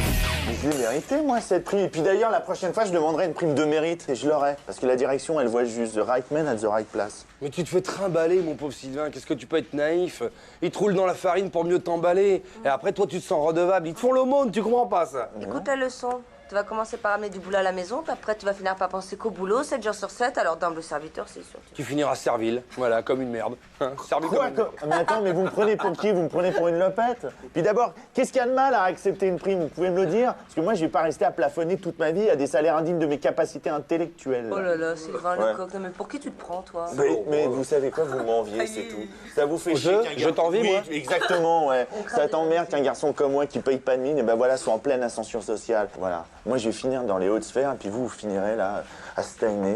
[SPEAKER 10] Je l'ai mérité, moi, cette prime. Et puis d'ailleurs, la prochaine fois, je demanderai une prime de mérite, et je l'aurai. Parce que la direction, elle voit juste the right man at the right place.
[SPEAKER 3] Mais tu te fais trimballer, mon pauvre Sylvain. Qu'est-ce que tu peux être naïf? Ils te roulent dans la farine pour mieux t'emballer. Et après, toi, tu te sens redevable. Ils te font l'aumône, tu comprends pas ça?
[SPEAKER 1] Écoute la leçon. Tu vas commencer par amener du boulot à la maison, puis après tu vas finir par penser qu'au boulot, 7 jours sur 7, alors d'humble serviteur, c'est sûr.
[SPEAKER 3] Tu finiras servile, voilà, comme une merde. Hein, servile
[SPEAKER 10] Quoi,
[SPEAKER 3] comme une merde.
[SPEAKER 10] Mais attends, mais vous me prenez pour qui? Vous me prenez pour une lopette? Puis d'abord, qu'est-ce qu'il y a de mal à accepter une prime? Vous pouvez me le dire? Parce que moi, je vais pas rester à plafonner toute ma vie à des salaires indignes de mes capacités intellectuelles.
[SPEAKER 1] Oh là là, Sylvain Lecoq, mais pour qui tu te prends, toi?
[SPEAKER 10] Mais vous savez quoi? Vous m'enviez, c'est tout. Ça vous fait chier qu'un
[SPEAKER 3] Je t'envie,
[SPEAKER 10] oui,
[SPEAKER 3] moi?
[SPEAKER 10] Exactement, ouais. Ça t'emmerde qu'un garçon comme moi qui paye pas de mine, et ben voilà, soit en pleine ascension sociale. Voilà. Moi, je vais finir dans les hautes sphères, et puis vous finirez là, à stagner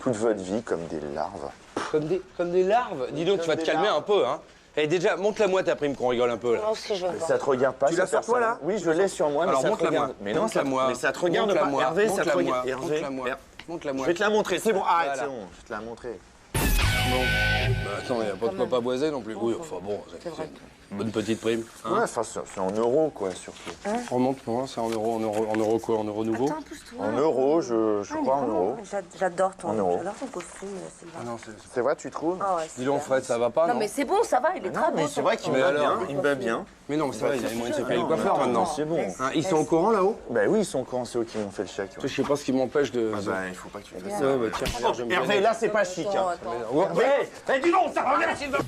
[SPEAKER 10] toute votre vie comme des larves.
[SPEAKER 3] Comme des larves? Dis donc, tu vas te calmer un peu, hein. Et déjà, montre-la-moi ta prime qu'on rigole un peu, là.
[SPEAKER 1] Moi aussi, je veux voir.
[SPEAKER 10] Ça te regarde pas,
[SPEAKER 3] Tu l'as
[SPEAKER 10] cette
[SPEAKER 3] sur toi,
[SPEAKER 10] personne.
[SPEAKER 3] là?
[SPEAKER 10] Oui, je l'ai sur moi, mais
[SPEAKER 3] Alors,
[SPEAKER 10] ça te
[SPEAKER 3] montre-la-moi.
[SPEAKER 10] regarde. Mais non,
[SPEAKER 3] Montre-la-moi.
[SPEAKER 10] mais ça te regarde pas.
[SPEAKER 3] Montre-la-moi.
[SPEAKER 10] Hervé, ça te
[SPEAKER 3] Montre-la-moi.
[SPEAKER 10] regarde. Hervé,
[SPEAKER 3] Montre-la-moi. Montre-la-moi.
[SPEAKER 10] je vais te la montrer, c'est bon, arrête,
[SPEAKER 3] Voilà.
[SPEAKER 10] c'est bon, je vais te la montrer.
[SPEAKER 3] Bon. Bah, attends, il n'y a pas de quoi pas boiser non plus. Oui, enfin bon, c'est une bonne petite prime. Hein.
[SPEAKER 10] Ouais, enfin, c'est en euros, quoi, surtout.
[SPEAKER 3] Remonte-moi, c'est en euros quoi? En euros nouveaux?
[SPEAKER 1] Attends, pousse-toi.
[SPEAKER 10] En euros, je crois en euros.
[SPEAKER 1] J'adore
[SPEAKER 10] En euros.
[SPEAKER 1] ton costume, Sylvain.
[SPEAKER 3] Ah non,
[SPEAKER 10] C'est vrai, tu trouves?
[SPEAKER 1] Ah ouais,
[SPEAKER 3] Dis donc,
[SPEAKER 1] super.
[SPEAKER 3] Fred, ça va pas,
[SPEAKER 1] Non,
[SPEAKER 3] non?
[SPEAKER 1] mais c'est bon, ça va, il est
[SPEAKER 10] Non,
[SPEAKER 1] très
[SPEAKER 10] mais
[SPEAKER 1] beau.
[SPEAKER 10] c'est vrai qu'il me
[SPEAKER 3] Mais
[SPEAKER 10] va
[SPEAKER 3] alors
[SPEAKER 10] bien, il me va bien.
[SPEAKER 3] Mais non, mais c'est vrai, il y a moyen de se payer le
[SPEAKER 10] Non,
[SPEAKER 3] coiffeur
[SPEAKER 10] mais
[SPEAKER 3] maintenant.
[SPEAKER 10] c'est bon.
[SPEAKER 3] Hein, ils sont au courant là-haut?
[SPEAKER 10] Ben oui, ils sont quand c'est eux qui m'ont fait le chèque.
[SPEAKER 3] Je sais pas ce qui m'empêche de.
[SPEAKER 10] Ah ben, il faut pas que tu fasses ça.
[SPEAKER 3] Ouais, bah tiens, regarde, je vais me
[SPEAKER 10] Hervé,
[SPEAKER 3] gêner.
[SPEAKER 10] là, c'est pas chic, hein.
[SPEAKER 3] Ouais.
[SPEAKER 10] Hervé, dis donc, ça revient, Sylvain.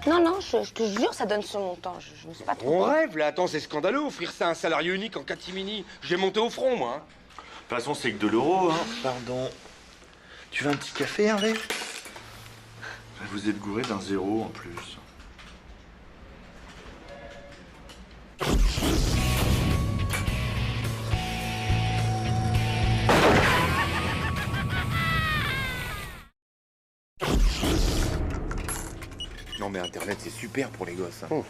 [SPEAKER 1] Non, je te jure, ça donne ce montant. Je me suis pas trompée.
[SPEAKER 3] On rêve là, attends, c'est scandaleux, offrir ça à un salarié unique en catimini. J'ai monté au front, moi. Hein.
[SPEAKER 10] De toute façon, c'est que de l'euro, hein. Pardon. Tu veux un petit café, Hervé? Vous êtes gouré d'un zéro en plus.
[SPEAKER 5] Non mais Internet c'est super pour les gosses. Hein.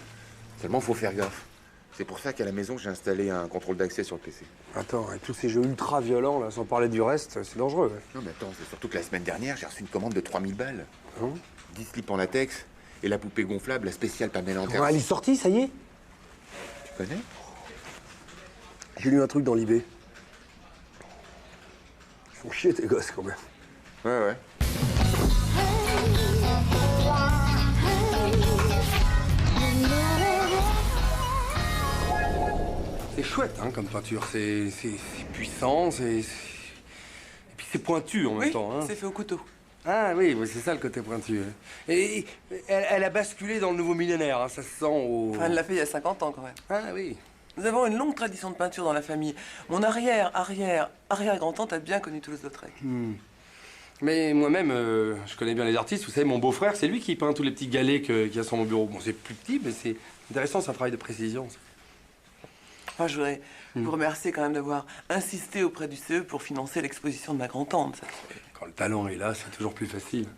[SPEAKER 5] Seulement faut faire gaffe. C'est pour ça qu'à la maison j'ai installé un contrôle d'accès sur le PC.
[SPEAKER 3] Attends, avec tous ces jeux ultra violents, là, sans parler du reste, c'est dangereux. Ouais.
[SPEAKER 5] Non mais attends, c'est surtout que la semaine dernière j'ai reçu une commande de 3000 balles.
[SPEAKER 3] Hein
[SPEAKER 5] 10 slips en latex et la poupée gonflable, la spéciale Pamela Anderson.
[SPEAKER 3] Elle est sortie, ça y est?
[SPEAKER 5] Tu connais?
[SPEAKER 3] J'ai lu un truc dans l'IB. Ils font chier tes gosses quand même.
[SPEAKER 5] Ouais.
[SPEAKER 3] C'est chouette, hein, comme peinture. C'est puissant, et puis c'est pointu en même temps. Hein.
[SPEAKER 4] C'est fait au couteau.
[SPEAKER 3] Ah oui, c'est ça le côté pointu. Hein. Et elle a basculé dans le nouveau millénaire, hein, ça se sent au...
[SPEAKER 4] Enfin, elle l'a fait il y a 50 ans quand même.
[SPEAKER 3] Ah oui.
[SPEAKER 4] Nous avons une longue tradition de peinture dans la famille. Mon arrière-grand-tante a bien connu Toulouse-Lautrec.
[SPEAKER 3] Mais moi-même, je connais bien les artistes. Vous savez, mon beau-frère, c'est lui qui peint tous les petits galets qu'il y a sur mon bureau. Bon, c'est plus petit, mais c'est intéressant, c'est un travail de précision.
[SPEAKER 4] Enfin, je voudrais vous remercier quand même d'avoir insisté auprès du CE pour financer l'exposition de ma grand-tante.
[SPEAKER 3] Quand le talent est là, c'est toujours plus facile.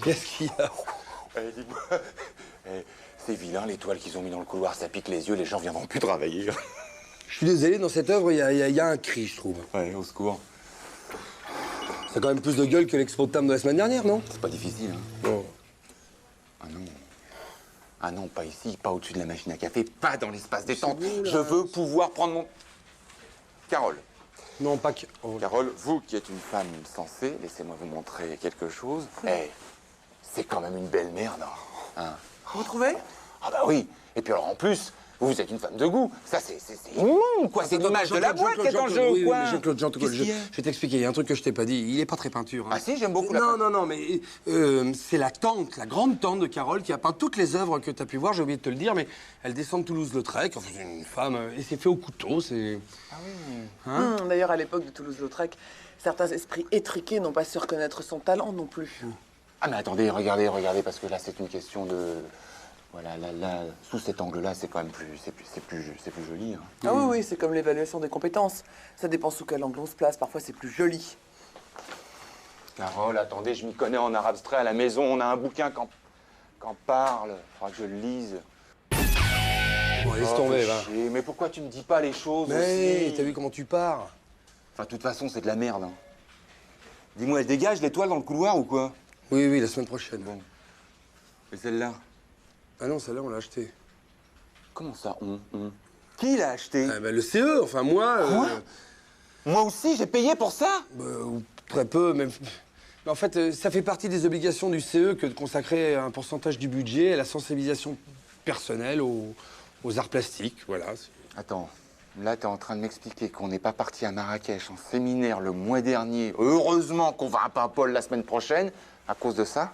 [SPEAKER 3] Qu'est-ce qu'il y a?
[SPEAKER 5] Dis-moi, c'est vilain l'étoile qu'ils ont mis dans le couloir, ça pique les yeux, les gens viendront plus travailler.
[SPEAKER 3] Je suis désolé, dans cette œuvre, il y a un cri, je trouve.
[SPEAKER 5] Ouais, au secours.
[SPEAKER 3] Ça a quand même plus de gueule que l'expo de Tam de la semaine dernière, non?
[SPEAKER 5] C'est pas difficile, hein.
[SPEAKER 3] Non.
[SPEAKER 5] Ah non. Ah non, pas ici, pas au-dessus de la machine à café, pas dans l'espace détente. Je veux pouvoir prendre mon... Carole.
[SPEAKER 3] Non, pas que... Oh.
[SPEAKER 5] Carole, vous qui êtes une femme sensée, laissez-moi vous montrer quelque chose. Eh, c'est quand même une belle merde, hein.
[SPEAKER 4] Vous trouvez?
[SPEAKER 5] Ah bah oui. Et puis alors en plus, vous êtes une femme de goût. Ça, c'est immonde, quoi. C'est l'image de la boîte qui est en jeu,
[SPEAKER 3] oui,
[SPEAKER 5] quoi.
[SPEAKER 3] Oui, Jean-Claude,
[SPEAKER 5] Qu'est-ce qu'il y a?
[SPEAKER 3] je vais t'expliquer. Il y a un truc que je t'ai pas dit. Il est pas très peinture. Hein.
[SPEAKER 5] Ah si, j'aime beaucoup la
[SPEAKER 3] peinture. Non, mais c'est la tante, la grande tante de Carole qui a peint toutes les œuvres que tu as pu voir. J'ai oublié de te le dire, mais elle descend de Toulouse-Lautrec. Enfin, c'est une femme... et c'est fait au couteau, c'est...
[SPEAKER 4] Ah oui. D'ailleurs, à l'époque de Toulouse-Lautrec, certains esprits étriqués n'ont pas su reconnaître son talent non plus.
[SPEAKER 5] Ah mais attendez, regardez, parce que là, c'est une question de... Voilà, là, sous cet angle-là, c'est quand même plus... C'est plus joli, hein.
[SPEAKER 4] Ah oui, c'est comme l'évaluation des compétences. Ça dépend sous quel angle on se place. Parfois, c'est plus joli.
[SPEAKER 5] Carole, attendez, je m'y connais en art abstrait à la maison. On a un bouquin qu'en parle. Faudra que je le lise.
[SPEAKER 3] Bon, laisse tomber, va.
[SPEAKER 5] Mais pourquoi tu me dis pas les choses
[SPEAKER 3] Mais
[SPEAKER 5] aussi?
[SPEAKER 3] t'as vu comment tu pars?
[SPEAKER 5] Enfin, de toute façon, c'est de la merde, hein. Dis-moi, elle dégage l'étoile dans le couloir ou quoi?
[SPEAKER 3] Oui, la semaine prochaine.
[SPEAKER 5] Bon. Et celle-là?
[SPEAKER 3] Ah non, celle-là, on l'a achetée.
[SPEAKER 5] Comment ça, on? Qui l'a acheté?
[SPEAKER 3] Ah, bah, le CE, enfin moi...
[SPEAKER 5] Quoi? Moi aussi, j'ai payé pour ça.
[SPEAKER 3] Ou très peu, mais en fait, ça fait partie des obligations du CE que de consacrer un pourcentage du budget à la sensibilisation personnelle aux arts plastiques, voilà.
[SPEAKER 5] Attends, là, t'es en train de m'expliquer qu'on n'est pas parti à Marrakech en séminaire le mois dernier. Heureusement qu'on va à Paimpol la semaine prochaine, à cause de ça.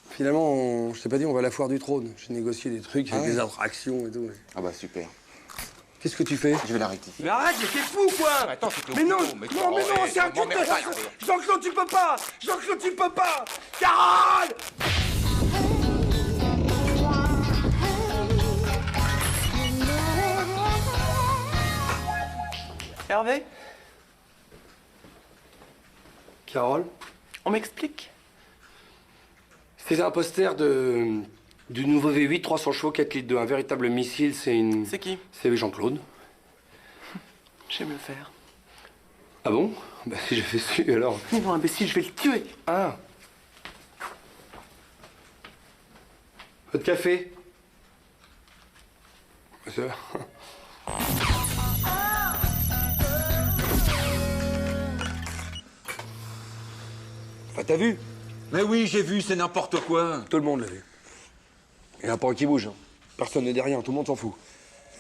[SPEAKER 3] Finalement, je t'ai pas dit, on va à la foire du trône. J'ai négocié des trucs avec des attractions et tout. Mais...
[SPEAKER 5] Ah bah super.
[SPEAKER 3] Qu'est-ce que tu fais?
[SPEAKER 5] Je vais la rectifier.
[SPEAKER 3] Mais arrête, mais t'es fou, quoi!
[SPEAKER 5] Attends, c'est Claude.
[SPEAKER 3] Mais non, c'est un culte! Jean-Claude, tu peux pas! Jean-Claude, tu peux pas! Carole!
[SPEAKER 4] Hervé,
[SPEAKER 3] Carole?
[SPEAKER 4] on m'explique?
[SPEAKER 3] C'est un poster du nouveau V8 300 chevaux 4 litres 2. Un véritable missile, c'est une...
[SPEAKER 4] C'est qui?
[SPEAKER 3] C'est Jean-Claude.
[SPEAKER 4] J'aime le faire.
[SPEAKER 3] Ah bon? Bah si j'avais su, alors...
[SPEAKER 4] Mais non, imbécile, je vais le tuer.
[SPEAKER 3] Ah! Votre café? Ça va. Bah t'as vu?
[SPEAKER 5] Mais oui, j'ai vu, c'est n'importe quoi.
[SPEAKER 3] Tout le monde l'a vu. Il y a un point qui bouge. Hein. Personne ne dit rien, tout le monde s'en fout.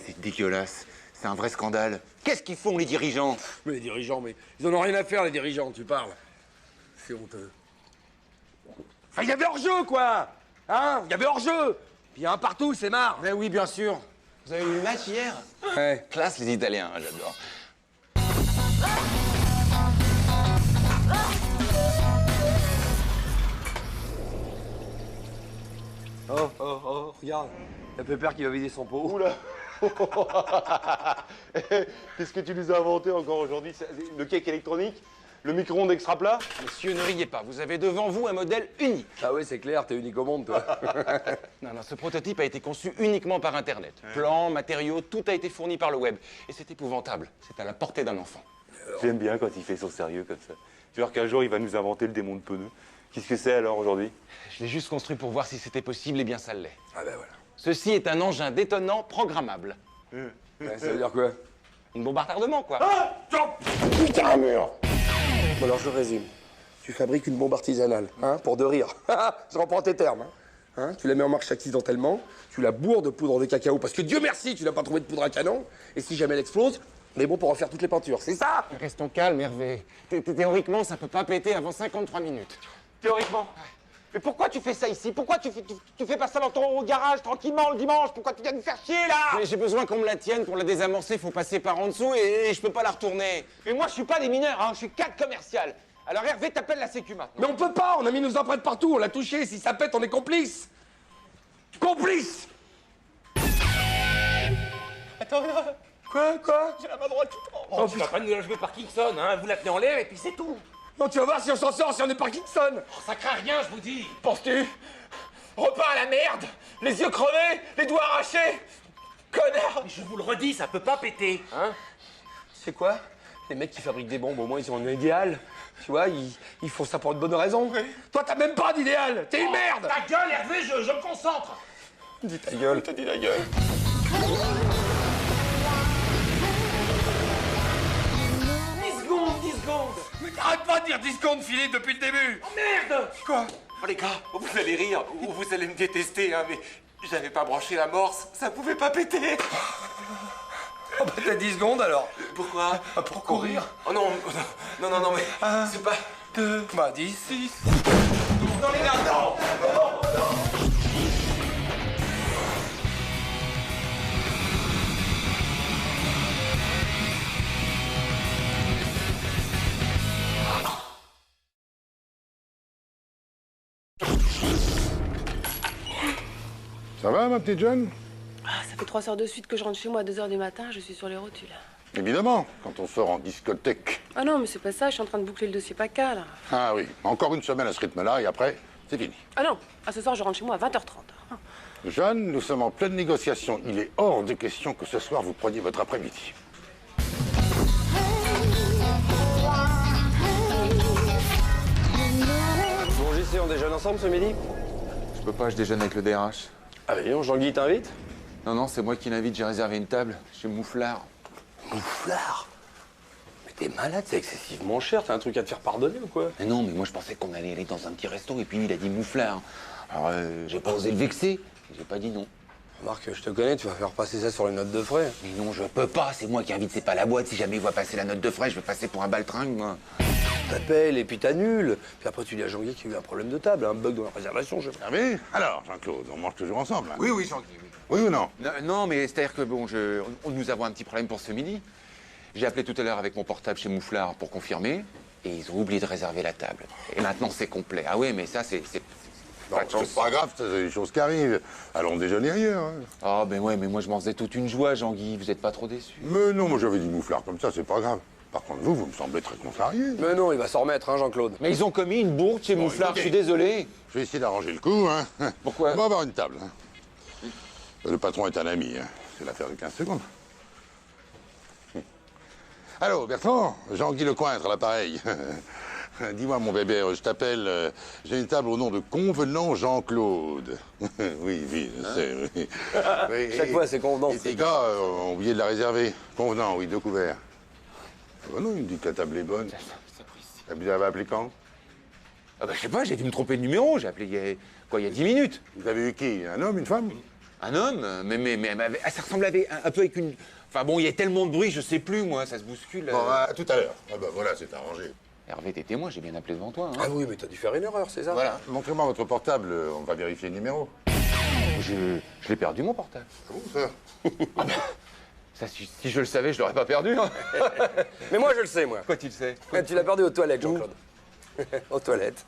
[SPEAKER 5] C'est dégueulasse. C'est un vrai scandale. Qu'est-ce qu'ils font, les dirigeants?
[SPEAKER 3] Mais les dirigeants, mais ils en ont rien à faire, les dirigeants, tu parles. C'est honteux. Enfin, il y avait hors-jeu, quoi! Hein? Il y avait hors-jeu! Puis il y a un partout, c'est marre!
[SPEAKER 5] Mais oui, bien sûr. Vous avez eu le match hier?
[SPEAKER 3] Ouais.
[SPEAKER 7] Classe, les Italiens, hein, j'adore.
[SPEAKER 3] Oh, regarde. Il y a Pépère qui va vider son pot.
[SPEAKER 11] Oula. Qu'est-ce que tu nous as inventé encore aujourd'hui? Le cake électronique? Le micro-ondes extra plat?
[SPEAKER 7] Monsieur, ne riez pas, vous avez devant vous un modèle unique.
[SPEAKER 3] Ah oui, c'est clair, t'es unique au monde, toi.
[SPEAKER 7] Non, ce prototype a été conçu uniquement par Internet. Plans, matériaux, tout a été fourni par le web. Et c'est épouvantable, c'est à la portée d'un enfant.
[SPEAKER 11] J'aime bien quand il fait son sérieux comme ça. Tu vois qu'un jour, il va nous inventer le démon de pneu. Qu'est-ce que c'est alors aujourd'hui?
[SPEAKER 7] Je l'ai juste construit pour voir si c'était possible, et bien ça l'est.
[SPEAKER 3] Ah ben voilà.
[SPEAKER 7] Ceci est un engin détonnant programmable.
[SPEAKER 3] Ouais, ça veut dire quoi?
[SPEAKER 7] Une bombe à retardement, quoi.
[SPEAKER 3] Ah! Putain, un mur! Bon, alors je résume. Tu fabriques une bombe artisanale, hein, pour de rire. Je reprends tes termes. Hein, tu la mets en marche accidentellement, tu la bourres de poudre de cacao, parce que Dieu merci, tu n'as pas trouvé de poudre à canon, et si jamais elle explose, on est bon pour refaire toutes les peintures, c'est ça?
[SPEAKER 7] Restons calmes, Hervé. Théoriquement, ça peut pas péter avant 53 minutes.
[SPEAKER 11] Théoriquement. Mais pourquoi tu fais ça ici? Pourquoi tu fais pas ça dans ton garage tranquillement le dimanche? Pourquoi tu viens nous faire chier là?
[SPEAKER 7] Mais j'ai besoin qu'on me la tienne. Pour la désamorcer, faut passer par en dessous et je peux pas la retourner.
[SPEAKER 11] Mais moi je suis pas des mineurs, hein, je suis cadre commercial. Alors Hervé t'appelle la sécu maintenant.
[SPEAKER 3] Mais on peut pas, on a mis nos empreintes partout, on l'a touché, si ça pète, on est complice. Complice!
[SPEAKER 11] Attends,
[SPEAKER 3] Quoi?
[SPEAKER 11] j'ai la main droite qui tremble.
[SPEAKER 3] Oh,
[SPEAKER 11] tu vas pas nous la jouer Parkinson, hein, vous la tenez en l'air et puis c'est tout.
[SPEAKER 3] Non, tu vas voir si on s'en sort, si on est Parkinson!
[SPEAKER 11] Oh, ça craint rien, je vous dis. Penses-tu? Repars à la merde, les yeux crevés, les doigts arrachés. Connard! Mais je vous le redis, ça peut pas péter, hein?
[SPEAKER 3] Tu sais quoi? Les mecs qui fabriquent des bombes, au moins, ils ont un idéal. Tu vois, ils font ça pour une bonne raison. Oui. Toi, t'as même pas d'idéal! T'es une merde!
[SPEAKER 11] Ta gueule, Hervé, je me concentre!
[SPEAKER 3] Dis ta gueule.
[SPEAKER 11] Je te dis la gueule. 10 secondes!
[SPEAKER 3] Mais t'arrêtes pas de dire 10 secondes, Philippe, depuis le début!
[SPEAKER 11] Oh merde!
[SPEAKER 3] Quoi?
[SPEAKER 11] Oh les gars, vous allez rire, ou vous allez me détester, hein, mais j'avais pas branché l'amorce, ça pouvait pas péter!
[SPEAKER 3] Oh bah t'as 10 secondes alors!
[SPEAKER 11] Pourquoi?
[SPEAKER 3] Pour courir?
[SPEAKER 11] Oh non, non, mais c'est pas...
[SPEAKER 3] 2, bah 10. 6.
[SPEAKER 11] Non les gars, non!
[SPEAKER 8] Ça va, ma petite jeune?
[SPEAKER 9] Ça fait 3 soirs de suite que je rentre chez moi à 2 h du matin, je suis sur les rotules.
[SPEAKER 8] Évidemment, quand on sort en discothèque.
[SPEAKER 9] Ah non, mais c'est pas ça, je suis en train de boucler le dossier PACA, là.
[SPEAKER 8] Ah oui, encore une semaine à ce rythme-là, et après, c'est fini.
[SPEAKER 9] Ah non, ce soir, je rentre chez moi à 20h30.
[SPEAKER 8] Jeanne, nous sommes en pleine négociation. Il est hors de question que ce soir, vous preniez votre après-midi.
[SPEAKER 3] Bon, JC, on déjeune ensemble ce midi?
[SPEAKER 5] Je peux pas, je déjeune avec le DRH.
[SPEAKER 3] Ah, mais non, Jean-Guy t'invite?
[SPEAKER 5] Non, c'est moi qui l'invite, j'ai réservé une table chez Mouflard.
[SPEAKER 3] Mouflard? T'es malade, c'est excessivement cher. T'as un truc à te faire pardonner ou quoi?
[SPEAKER 7] Mais non, mais moi je pensais qu'on allait aller dans un petit resto et puis lui il a dit mouflard. Alors j'ai pas osé le vexer, j'ai pas dit non.
[SPEAKER 3] Remarque, je te connais, tu vas faire passer ça sur les notes de frais.
[SPEAKER 7] Mais non, je peux pas, c'est moi qui invite, c'est pas la boîte. Si jamais il voit passer la note de frais, je vais passer pour un baltringue, moi.
[SPEAKER 3] T'appelles et puis t'annules. Puis après tu dis à Jean-Guy qu'il y a eu un problème de table, un bug dans la réservation.
[SPEAKER 8] Hervé, alors, Jean-Claude, on mange toujours ensemble, hein?
[SPEAKER 7] Oui, oui, Jean-Guy, oui.
[SPEAKER 8] Oui ou non?
[SPEAKER 7] Non, mais c'est-à-dire que bon, nous avons un petit problème pour ce midi. J'ai appelé tout à l'heure avec mon portable chez Mouflard pour confirmer, et ils ont oublié de réserver la table. Et maintenant c'est complet. Ah oui, mais ça c'est...
[SPEAKER 8] Non, c'est pas grave, c'est des choses qui arrivent. Allons déjeuner ailleurs, hein.
[SPEAKER 7] Ah ben ouais, mais moi je m'en faisais toute une joie, Jean-Guy. Vous êtes pas trop déçu?
[SPEAKER 8] Mais non, moi j'avais dit Mouflard comme ça, c'est pas grave. Par contre, vous me semblez très contrarié.
[SPEAKER 3] Mais non, il va s'en remettre, hein, Jean-Claude.
[SPEAKER 7] Mais ils ont commis une bourde chez Mouflard,
[SPEAKER 8] écoutez,
[SPEAKER 7] je suis désolé.
[SPEAKER 8] Je vais essayer d'arranger le coup, hein.
[SPEAKER 7] Pourquoi?
[SPEAKER 8] On va avoir une table, hein. Le patron est un ami, hein. C'est l'affaire de 15 secondes. Allô, Bertrand? Jean-Guy Lecointre, à l'appareil. Dis-moi, mon bébé, je t'appelle. J'ai une table au nom de Convenant Jean-Claude. Oui, je sais. Oui.
[SPEAKER 3] Chaque fois, c'est Convenant.
[SPEAKER 8] Et tes gars ont oublié de la réserver. Convenant, oui, 2 couverts. Oh non, il me dit que la table est bonne. Vous avez appelé quand?
[SPEAKER 7] Ah bah je sais pas, j'ai dû me tromper de numéro. J'ai appelé il y a 10 minutes.
[SPEAKER 8] Vous avez eu qui? Un homme, une femme?
[SPEAKER 7] Un homme? Mais ça ressemblait un peu avec une... Enfin bon, il y a tellement de bruit, je sais plus, moi, ça se bouscule.
[SPEAKER 8] Bon, à tout à l'heure. Ah bah voilà, c'est arrangé.
[SPEAKER 7] Hervé, t'es témoin, j'ai bien appelé devant toi. Hein.
[SPEAKER 3] Ah oui, mais t'as dû faire une erreur, c'est ça?
[SPEAKER 8] Voilà. Montrez-moi votre portable, on va vérifier le numéro.
[SPEAKER 7] Je l'ai perdu, mon portable.
[SPEAKER 8] Ah bon, ça?
[SPEAKER 7] Ça, si je le savais, je l'aurais pas perdu. Hein.
[SPEAKER 3] Mais moi, je le sais, moi.
[SPEAKER 7] Quoi, tu le sais?
[SPEAKER 3] Tu l'as perdu aux toilettes, Jean-Claude. Aux toilettes.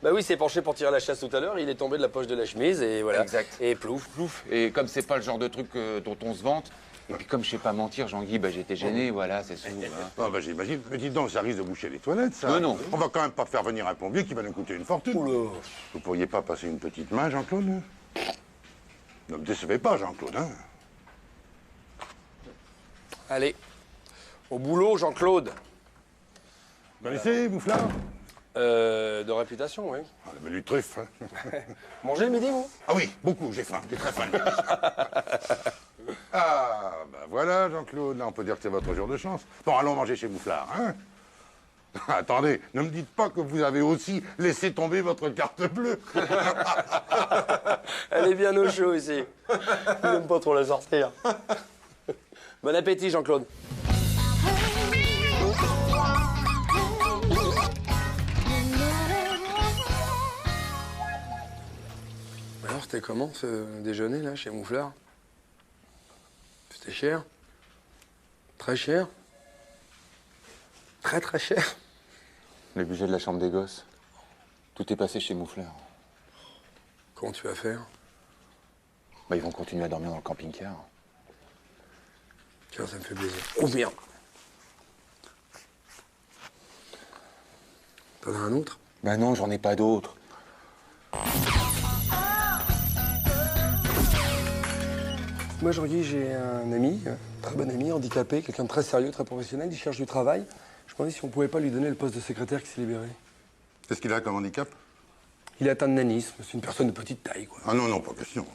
[SPEAKER 3] Bah oui, il s'est penché pour tirer la chasse tout à l'heure, il est tombé de la poche de la chemise et voilà.
[SPEAKER 7] Exact.
[SPEAKER 3] Et plouf.
[SPEAKER 7] Plouf. Et comme c'est pas le genre de truc dont on se vante, et puis comme je sais pas mentir, Jean-Guy, bah j'étais gêné, voilà, c'est sûr. Hein.
[SPEAKER 8] Ah bah j'imagine. Mais dites donc, ça risque de boucher les toilettes, ça.
[SPEAKER 7] Non.
[SPEAKER 8] On va quand même pas faire venir un plombier qui va nous coûter une fortune.
[SPEAKER 3] Oula.
[SPEAKER 8] Vous pourriez pas passer une petite main, Jean-Claude? Ne me décevez pas, Jean-Claude, hein.
[SPEAKER 3] Allez, au boulot, Jean-Claude.
[SPEAKER 8] Vous connaissez, Mouflard?
[SPEAKER 3] De réputation, oui.
[SPEAKER 8] Ah, le menu de truffe, hein.
[SPEAKER 3] Mangez le midi, vous?
[SPEAKER 8] Ah oui, beaucoup, j'ai faim, j'ai très faim. Ah, bah voilà, Jean-Claude, là, on peut dire que c'est votre jour de chance. Bon, allons manger chez Mouflard, hein. Attendez, ne me dites pas que vous avez aussi laissé tomber votre carte bleue.
[SPEAKER 3] Elle est bien au chaud ici. Il n'aime pas trop la sortir. Bon appétit, Jean-Claude. Alors, c'était comment ce déjeuner là chez Mouflard? C'était cher? Très cher? Très très cher?
[SPEAKER 7] Le budget de la chambre des gosses, tout est passé chez Mouflard.
[SPEAKER 3] Comment tu vas faire?
[SPEAKER 7] Bah ils vont continuer à dormir dans le camping-car.
[SPEAKER 3] Tiens, ça me fait plaisir. Oh merde! T'en as un autre?
[SPEAKER 7] Bah non, j'en ai pas d'autres.
[SPEAKER 3] Moi, Jean-Guy, j'ai un ami, un très bon ami, handicapé, quelqu'un de très sérieux, très professionnel, il cherche du travail. Je me demandais si on pouvait pas lui donner le poste de secrétaire qui s'est libéré.
[SPEAKER 8] Qu'est-ce qu'il a comme handicap?
[SPEAKER 3] Il est atteint de nanisme, c'est une personne de petite taille, quoi.
[SPEAKER 8] Ah non, non, pas question.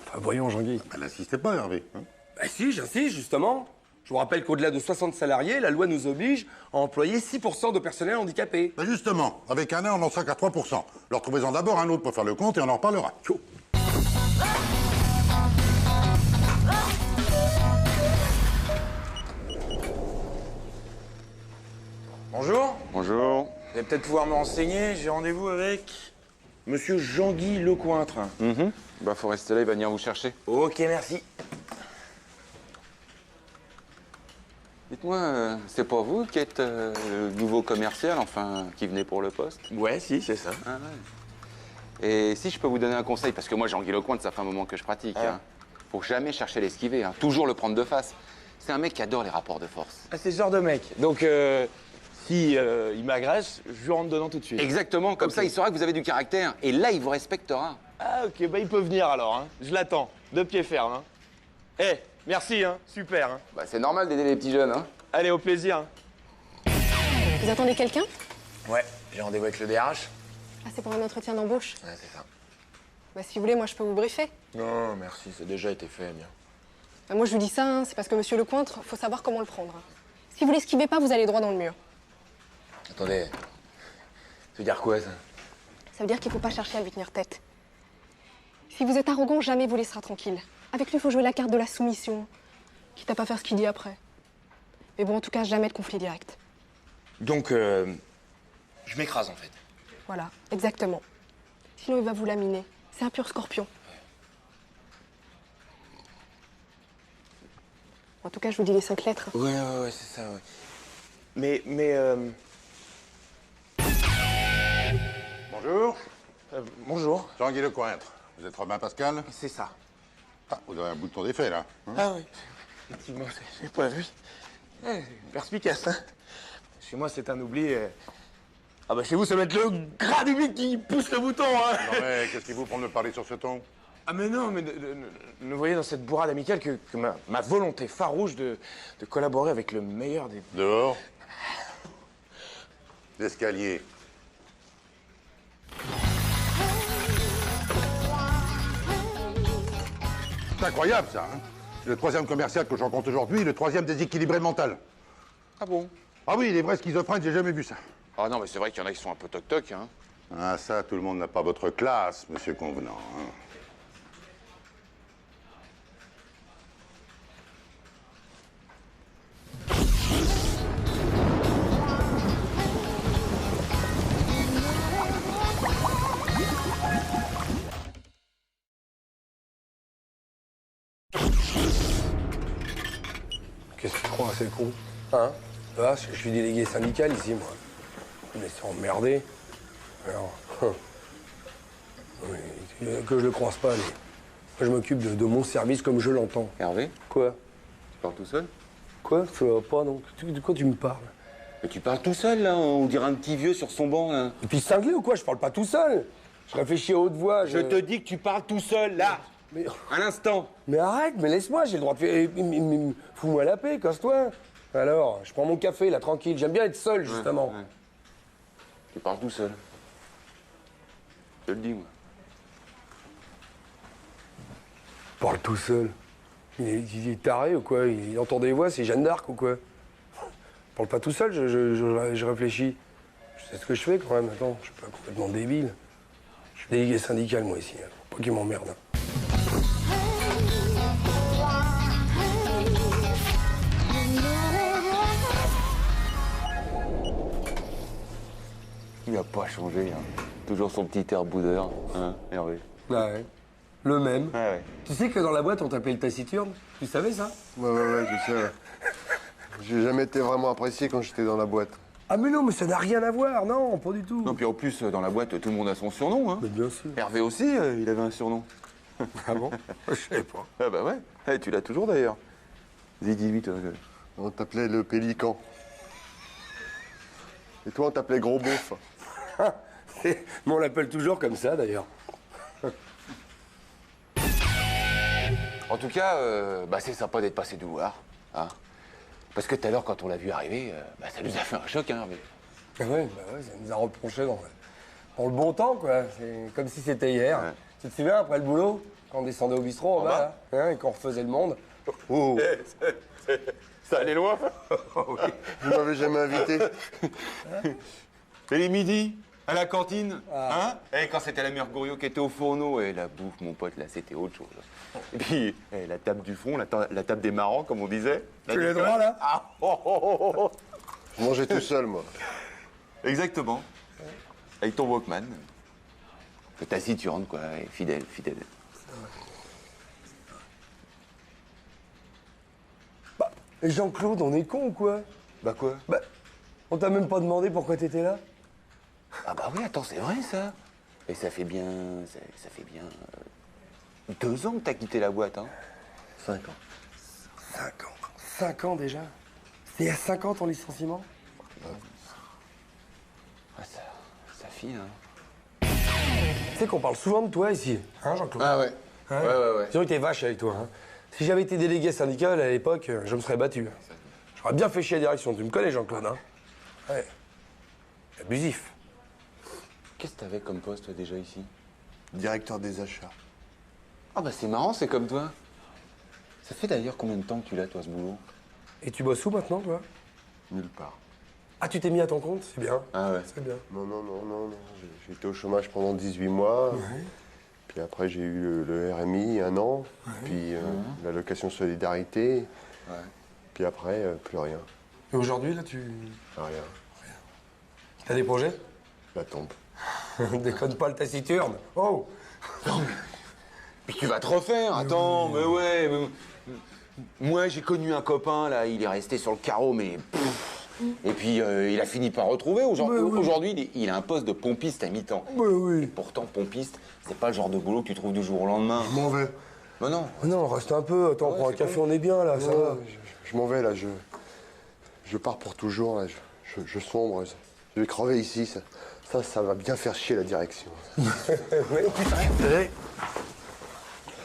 [SPEAKER 3] Enfin, voyons, Jean-Guy.
[SPEAKER 8] Bah, n'insistez pas, Hervé. Hein?
[SPEAKER 3] Bah si, j'insiste, justement. Je vous rappelle qu'au-delà de 60 salariés, la loi nous oblige à employer 6% de personnel handicapé.
[SPEAKER 8] Bah justement, avec un an, on n'en sera qu'à 3%. Leur trouvez-en d'abord un autre pour faire le compte et on en reparlera. Tchou.
[SPEAKER 11] Bonjour.
[SPEAKER 7] Bonjour.
[SPEAKER 11] Vous allez peut-être pouvoir me renseigner. J'ai rendez-vous avec Monsieur Jean-Guy Lecointre.
[SPEAKER 7] Bah faut rester là, il va venir vous chercher.
[SPEAKER 11] Ok, merci.
[SPEAKER 7] Dites-moi, c'est pas vous qui êtes le nouveau commercial, enfin, qui venait pour le poste?
[SPEAKER 11] Ouais, si, c'est ça.
[SPEAKER 7] Ah ouais. Et si je peux vous donner un conseil, parce que moi, Jean-Guy Lecointre, ça fait un moment que je pratique, hein. Faut jamais chercher l'esquiver, hein. Toujours le prendre de face. C'est un mec qui adore les rapports de force.
[SPEAKER 11] Ah, c'est ce genre de mec. Donc, si il m'agresse, je lui rentre dedans tout de suite.
[SPEAKER 7] Exactement, comme ça, il saura que vous avez du caractère. Et là, il vous respectera.
[SPEAKER 11] Ah, ok, bah il peut venir alors, hein. Je l'attends, de pied ferme, hein. Eh, merci, hein. Super, hein.
[SPEAKER 7] Bah, c'est normal d'aider les petits jeunes, hein.
[SPEAKER 11] Allez, au plaisir.
[SPEAKER 12] Vous attendez quelqu'un?
[SPEAKER 11] Ouais, j'ai rendez-vous avec le DRH.
[SPEAKER 12] Ah, c'est pour un entretien d'embauche?
[SPEAKER 11] Ouais, c'est ça.
[SPEAKER 12] Bah, si vous voulez, moi, je peux vous briefer.
[SPEAKER 11] Non, merci, ça a déjà été fait, bien.
[SPEAKER 12] Bah, moi, je vous dis ça, hein, c'est parce que Monsieur Lecointre, faut savoir comment le prendre. Si vous l'esquivez pas, vous allez droit dans le mur.
[SPEAKER 7] Attendez. Ça veut dire quoi, ça?
[SPEAKER 12] Ça veut dire qu'il faut pas chercher à lui tenir tête. Si vous êtes arrogant, jamais vous laissera tranquille. Avec lui, il faut jouer la carte de la soumission, quitte à pas faire ce qu'il dit après. Mais bon, en tout cas, jamais de conflit direct.
[SPEAKER 7] Donc, je m'écrase, en fait.
[SPEAKER 12] Voilà, exactement. Sinon, il va vous laminer. C'est un pur scorpion. En tout cas, je vous dis les 5 lettres.
[SPEAKER 7] Ouais, c'est ça, ouais. Mais
[SPEAKER 8] Bonjour.
[SPEAKER 7] Bonjour.
[SPEAKER 8] Jean-Guy Lecointre. Vous êtes Robin Pascal?
[SPEAKER 7] C'est ça.
[SPEAKER 8] Ah, vous avez un bouton d'effet, là. Hein?
[SPEAKER 7] Ah oui, effectivement, j'ai pas vu. Perspicace, hein. Chez moi, c'est un oubli. Ah bah chez vous, ça va être le gras du mec qui pousse le bouton, hein.
[SPEAKER 8] Non mais, qu'est-ce qu'il vous prend de me parler sur ce ton?
[SPEAKER 7] Ah mais non, mais ne voyez dans cette bourrade amicale que ma volonté farouche de collaborer avec le meilleur des...
[SPEAKER 8] Dehors. L'escalier. C'est incroyable, ça, hein? C'est le troisième commercial que je rencontre aujourd'hui, le troisième déséquilibré mental.
[SPEAKER 7] Ah bon?
[SPEAKER 8] Ah oui, les vrais schizophrènes, j'ai jamais vu ça.
[SPEAKER 7] Ah non, mais c'est vrai qu'il y en a qui sont un peu toc-toc, hein.
[SPEAKER 8] Ah, ça, tout le monde n'a pas votre classe, monsieur Convenant, hein.
[SPEAKER 3] Qu'est-ce que tu crois, c'est con? Hein? Là, je suis délégué syndical ici, moi. Mais c'est emmerdé. Alors, oui, que je le croise pas, mais moi, je m'occupe de mon service comme je l'entends.
[SPEAKER 7] Hervé?
[SPEAKER 3] Quoi?
[SPEAKER 7] Tu parles tout seul?
[SPEAKER 3] Quoi? Ça va pas, non? De quoi tu me parles?
[SPEAKER 7] Mais tu parles tout seul, là. On dirait un petit vieux sur son banc, là.
[SPEAKER 3] Et puis cinglé ou quoi? Je parle pas tout seul. Je réfléchis à haute voix.
[SPEAKER 7] Je te dis que tu parles tout seul, là.
[SPEAKER 3] Mais...
[SPEAKER 7] À l'instant.
[SPEAKER 3] Mais arrête, mais laisse-moi, j'ai le droit de faire... Fous-moi la paix, casse-toi. Alors, je prends mon café, là, tranquille. J'aime bien être seul, justement.
[SPEAKER 7] Ouais. Tu parles tout seul. Je te le dis, moi.
[SPEAKER 3] Parle tout seul. Il est taré ou quoi? Il entend des voix, c'est Jeanne d'Arc ou quoi? Je parle pas tout seul, je réfléchis. Je sais ce que je fais quand même, attends, je suis pas complètement débile. Je suis délégué syndical, moi, ici. Hein. Faut pas qu'il m'emmerde.
[SPEAKER 7] Il a pas changé, hein. Toujours son petit air boudeur, hein, Hervé.
[SPEAKER 3] Ah ouais. Le même.
[SPEAKER 7] Ah ouais.
[SPEAKER 3] Tu sais que dans la boîte, on t'appelait le taciturne? Tu savais ça?
[SPEAKER 13] Ouais, je sais. J'ai jamais été vraiment apprécié quand j'étais dans la boîte.
[SPEAKER 3] Ah mais non, mais ça n'a rien à voir, non, pas du tout.
[SPEAKER 7] Non, puis en plus, dans la boîte, tout le monde a son surnom, hein.
[SPEAKER 3] Mais bien sûr.
[SPEAKER 7] Hervé aussi, il avait un surnom.
[SPEAKER 3] Ah bon? Je savais pas.
[SPEAKER 7] Ah bah ouais. Eh, tu l'as toujours, d'ailleurs. Vas-y, dis-lui, toi.
[SPEAKER 13] On t'appelait le pélican. Et toi, on t'appelait Gros Beauf.
[SPEAKER 3] Mais on l'appelle toujours comme ça, d'ailleurs.
[SPEAKER 7] En tout cas, c'est sympa d'être passé nous voir, hein. Parce que tout à l'heure, quand on l'a vu arriver, ça nous a fait un choc, hein, Hervé.
[SPEAKER 3] Ah ouais, ça nous a replongé dans le bon temps, quoi. C'est comme si c'était hier. Ouais. Tu te souviens, après le boulot, quand on descendait au bistrot en bas, là, hein, et qu'on refaisait le monde?
[SPEAKER 13] Oh.
[SPEAKER 7] Ça allait loin.
[SPEAKER 13] Oui. Vous m'avez jamais invité.
[SPEAKER 7] Et les midis, à la cantine, hein? Et quand c'était la mère Goriot qui était au fourneau, et la bouffe, mon pote, là, c'était autre chose. Et puis, la table du fond, la table des marrants, comme on disait.
[SPEAKER 3] Tu les droits, là?
[SPEAKER 7] Ah, oh.
[SPEAKER 13] Je mangeais tout seul, moi.
[SPEAKER 7] Exactement. Avec ton Walkman. Le taciturne, quoi, et fidèle.
[SPEAKER 3] Bah, et Jean-Claude, on est con ou quoi?
[SPEAKER 7] Bah quoi?
[SPEAKER 3] Bah, on t'a même pas demandé pourquoi t'étais là?
[SPEAKER 7] Ah bah oui, attends, c'est vrai, ça. Et ça fait bien... Ça fait bien... 2 ans que t'as quitté la boîte, hein?
[SPEAKER 13] 5 ans.
[SPEAKER 3] 5 ans. 5 ans déjà? C'était il y a 5 ans ton licenciement?
[SPEAKER 7] Ah, ça file, hein.
[SPEAKER 3] Tu sais qu'on parle souvent de toi ici, hein, Jean-Claude?
[SPEAKER 13] Ah ouais.
[SPEAKER 3] Hein?
[SPEAKER 13] Ouais.
[SPEAKER 3] C'est vrai que t'es vache avec toi, hein. Si j'avais été délégué syndical à l'époque, je me serais battu. J'aurais bien fait chier la direction, tu me connais, Jean-Claude, hein? Ouais. Abusif.
[SPEAKER 7] Qu'est-ce que t'avais comme poste, déjà, ici?
[SPEAKER 13] Directeur des achats.
[SPEAKER 7] Ah bah c'est marrant, c'est comme toi. Ça fait d'ailleurs combien de temps que tu l'as, toi, ce boulot?
[SPEAKER 3] Et tu bosses où maintenant, toi?
[SPEAKER 13] Nulle part.
[SPEAKER 14] Ah, tu t'es mis à ton compte? C'est bien.
[SPEAKER 13] Ah ouais.
[SPEAKER 14] C'est bien.
[SPEAKER 13] Non. J'ai été au chômage pendant 18 mois.
[SPEAKER 14] Ouais.
[SPEAKER 13] Puis après, j'ai eu le RMI 1 an.
[SPEAKER 14] Ouais.
[SPEAKER 13] Puis l'allocation solidarité.
[SPEAKER 5] Ouais.
[SPEAKER 13] Puis après, plus rien.
[SPEAKER 14] Et aujourd'hui, là, tu...
[SPEAKER 13] Rien.
[SPEAKER 14] T'as des projets?
[SPEAKER 13] La tombe.
[SPEAKER 14] Déconne pas le taciturne. Oh!
[SPEAKER 5] Puis tu vas te refaire, attends, mais ouais. Moi, j'ai connu un copain, là, il est resté sur le carreau, mais... Et puis, il a fini par retrouver. Aujourd'hui, il a un poste de pompiste à mi-temps.
[SPEAKER 14] Oui.
[SPEAKER 5] Et pourtant, pompiste, c'est pas le genre de boulot que tu trouves du jour au lendemain.
[SPEAKER 13] Je m'en vais.
[SPEAKER 5] Bah non.
[SPEAKER 14] Non, reste un peu. Attends, on prend un café, on est bien, là, ça va.
[SPEAKER 13] Je m'en vais, là. Je pars pour toujours, là. Je sombre. Je vais crever ici. Ça va bien faire chier la direction.
[SPEAKER 14] Mais putain.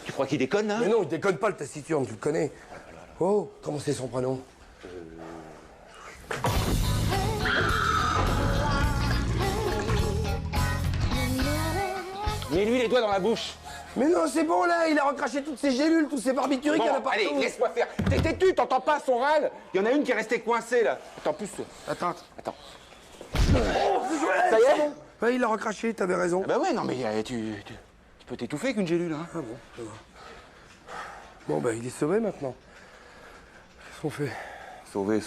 [SPEAKER 5] Tu crois qu'il déconne, hein?
[SPEAKER 14] Mais non, il déconne pas, le taciturne, tu le connais. Oh, comment c'est son prénom?
[SPEAKER 5] Mets lui les doigts dans la bouche.
[SPEAKER 14] Mais non, c'est bon, là, il a recraché toutes ses gélules, tous ses barbituriques,
[SPEAKER 5] Bon,
[SPEAKER 14] il y en a partout.
[SPEAKER 5] allez, laisse-moi faire. T'es têtu, t'entends pas son râle? Il y en a une qui est restée coincée, là. Attends, plus. Attends.
[SPEAKER 14] Ça y est, bon? Ouais, il a recraché, t'avais raison.
[SPEAKER 5] Ah bah ouais, non, mais tu peux t'étouffer avec une gélule, hein.
[SPEAKER 14] Ah bon, ça va. Bon, bah, il est sauvé, maintenant. Qu'est-ce qu'on fait?
[SPEAKER 5] Sauvé.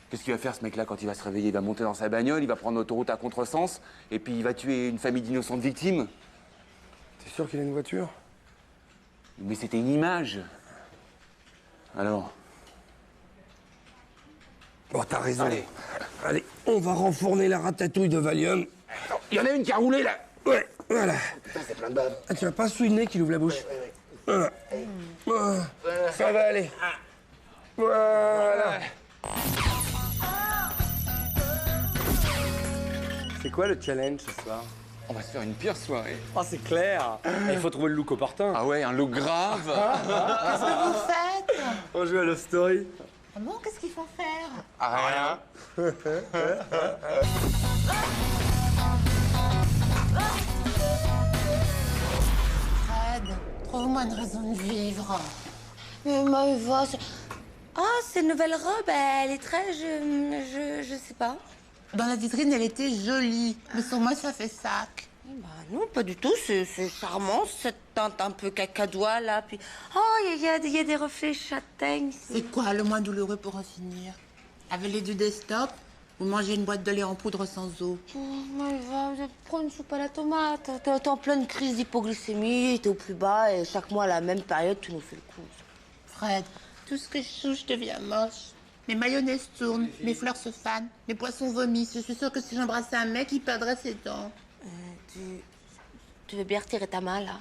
[SPEAKER 5] Qu'est-ce qu'il va faire, ce mec-là, quand il va se réveiller? Il va monter dans sa bagnole, il va prendre l'autoroute à contresens, et puis il va tuer une famille d'innocentes victimes.
[SPEAKER 14] T'es sûr qu'il a une voiture?
[SPEAKER 5] Mais c'était une image. Alors?
[SPEAKER 14] Bon, t'as raison. Allez, on va renfourner la ratatouille de Valium.
[SPEAKER 5] Il y en a une qui a roulé, là.
[SPEAKER 14] Ouais, voilà.
[SPEAKER 5] Putain, c'est plein de bave.
[SPEAKER 14] Ah, tu vas pas sous le nez qu'il ouvre la bouche. Voilà. Ça va aller. Voilà. C'est quoi le challenge ce soir?
[SPEAKER 7] On va se faire une pire soirée.
[SPEAKER 14] Oh, c'est clair. Il faut trouver le look opportun.
[SPEAKER 7] Ah ouais, un look grave.
[SPEAKER 2] Qu'est-ce que vous faites?
[SPEAKER 14] On joue à Love Story.
[SPEAKER 2] Ah bon, qu'est-ce qu'il faut faire?
[SPEAKER 7] Ah, rien.
[SPEAKER 2] Fred, trouve-moi une raison de vivre.
[SPEAKER 1] Mais Maëva, cette nouvelle robe, elle est très... je sais pas.
[SPEAKER 2] Dans la vitrine, elle était jolie, mais sur moi, ça fait sac.
[SPEAKER 1] Bah non, pas du tout, c'est charmant, cette teinte un peu cacadois, là, puis... Oh, il y a des reflets châtaignes.
[SPEAKER 2] C'est quoi le moins douloureux pour en finir? Avaler du desktop ou manger une boîte de lait en poudre sans eau?
[SPEAKER 1] Oh, Maëva, prends une soupe à la tomate. T'es en pleine crise d'hypoglycémie, t'es au plus bas, et chaque mois, à la même période, tu nous fais le coup.
[SPEAKER 2] Fred, tout ce que je touche devient moche. Mes mayonnaises tournent, mes fleurs se fanent, mes poissons vomissent. Je suis sûre que si j'embrassais un mec, il perdrait ses dents.
[SPEAKER 1] Tu veux bien retirer ta main, là?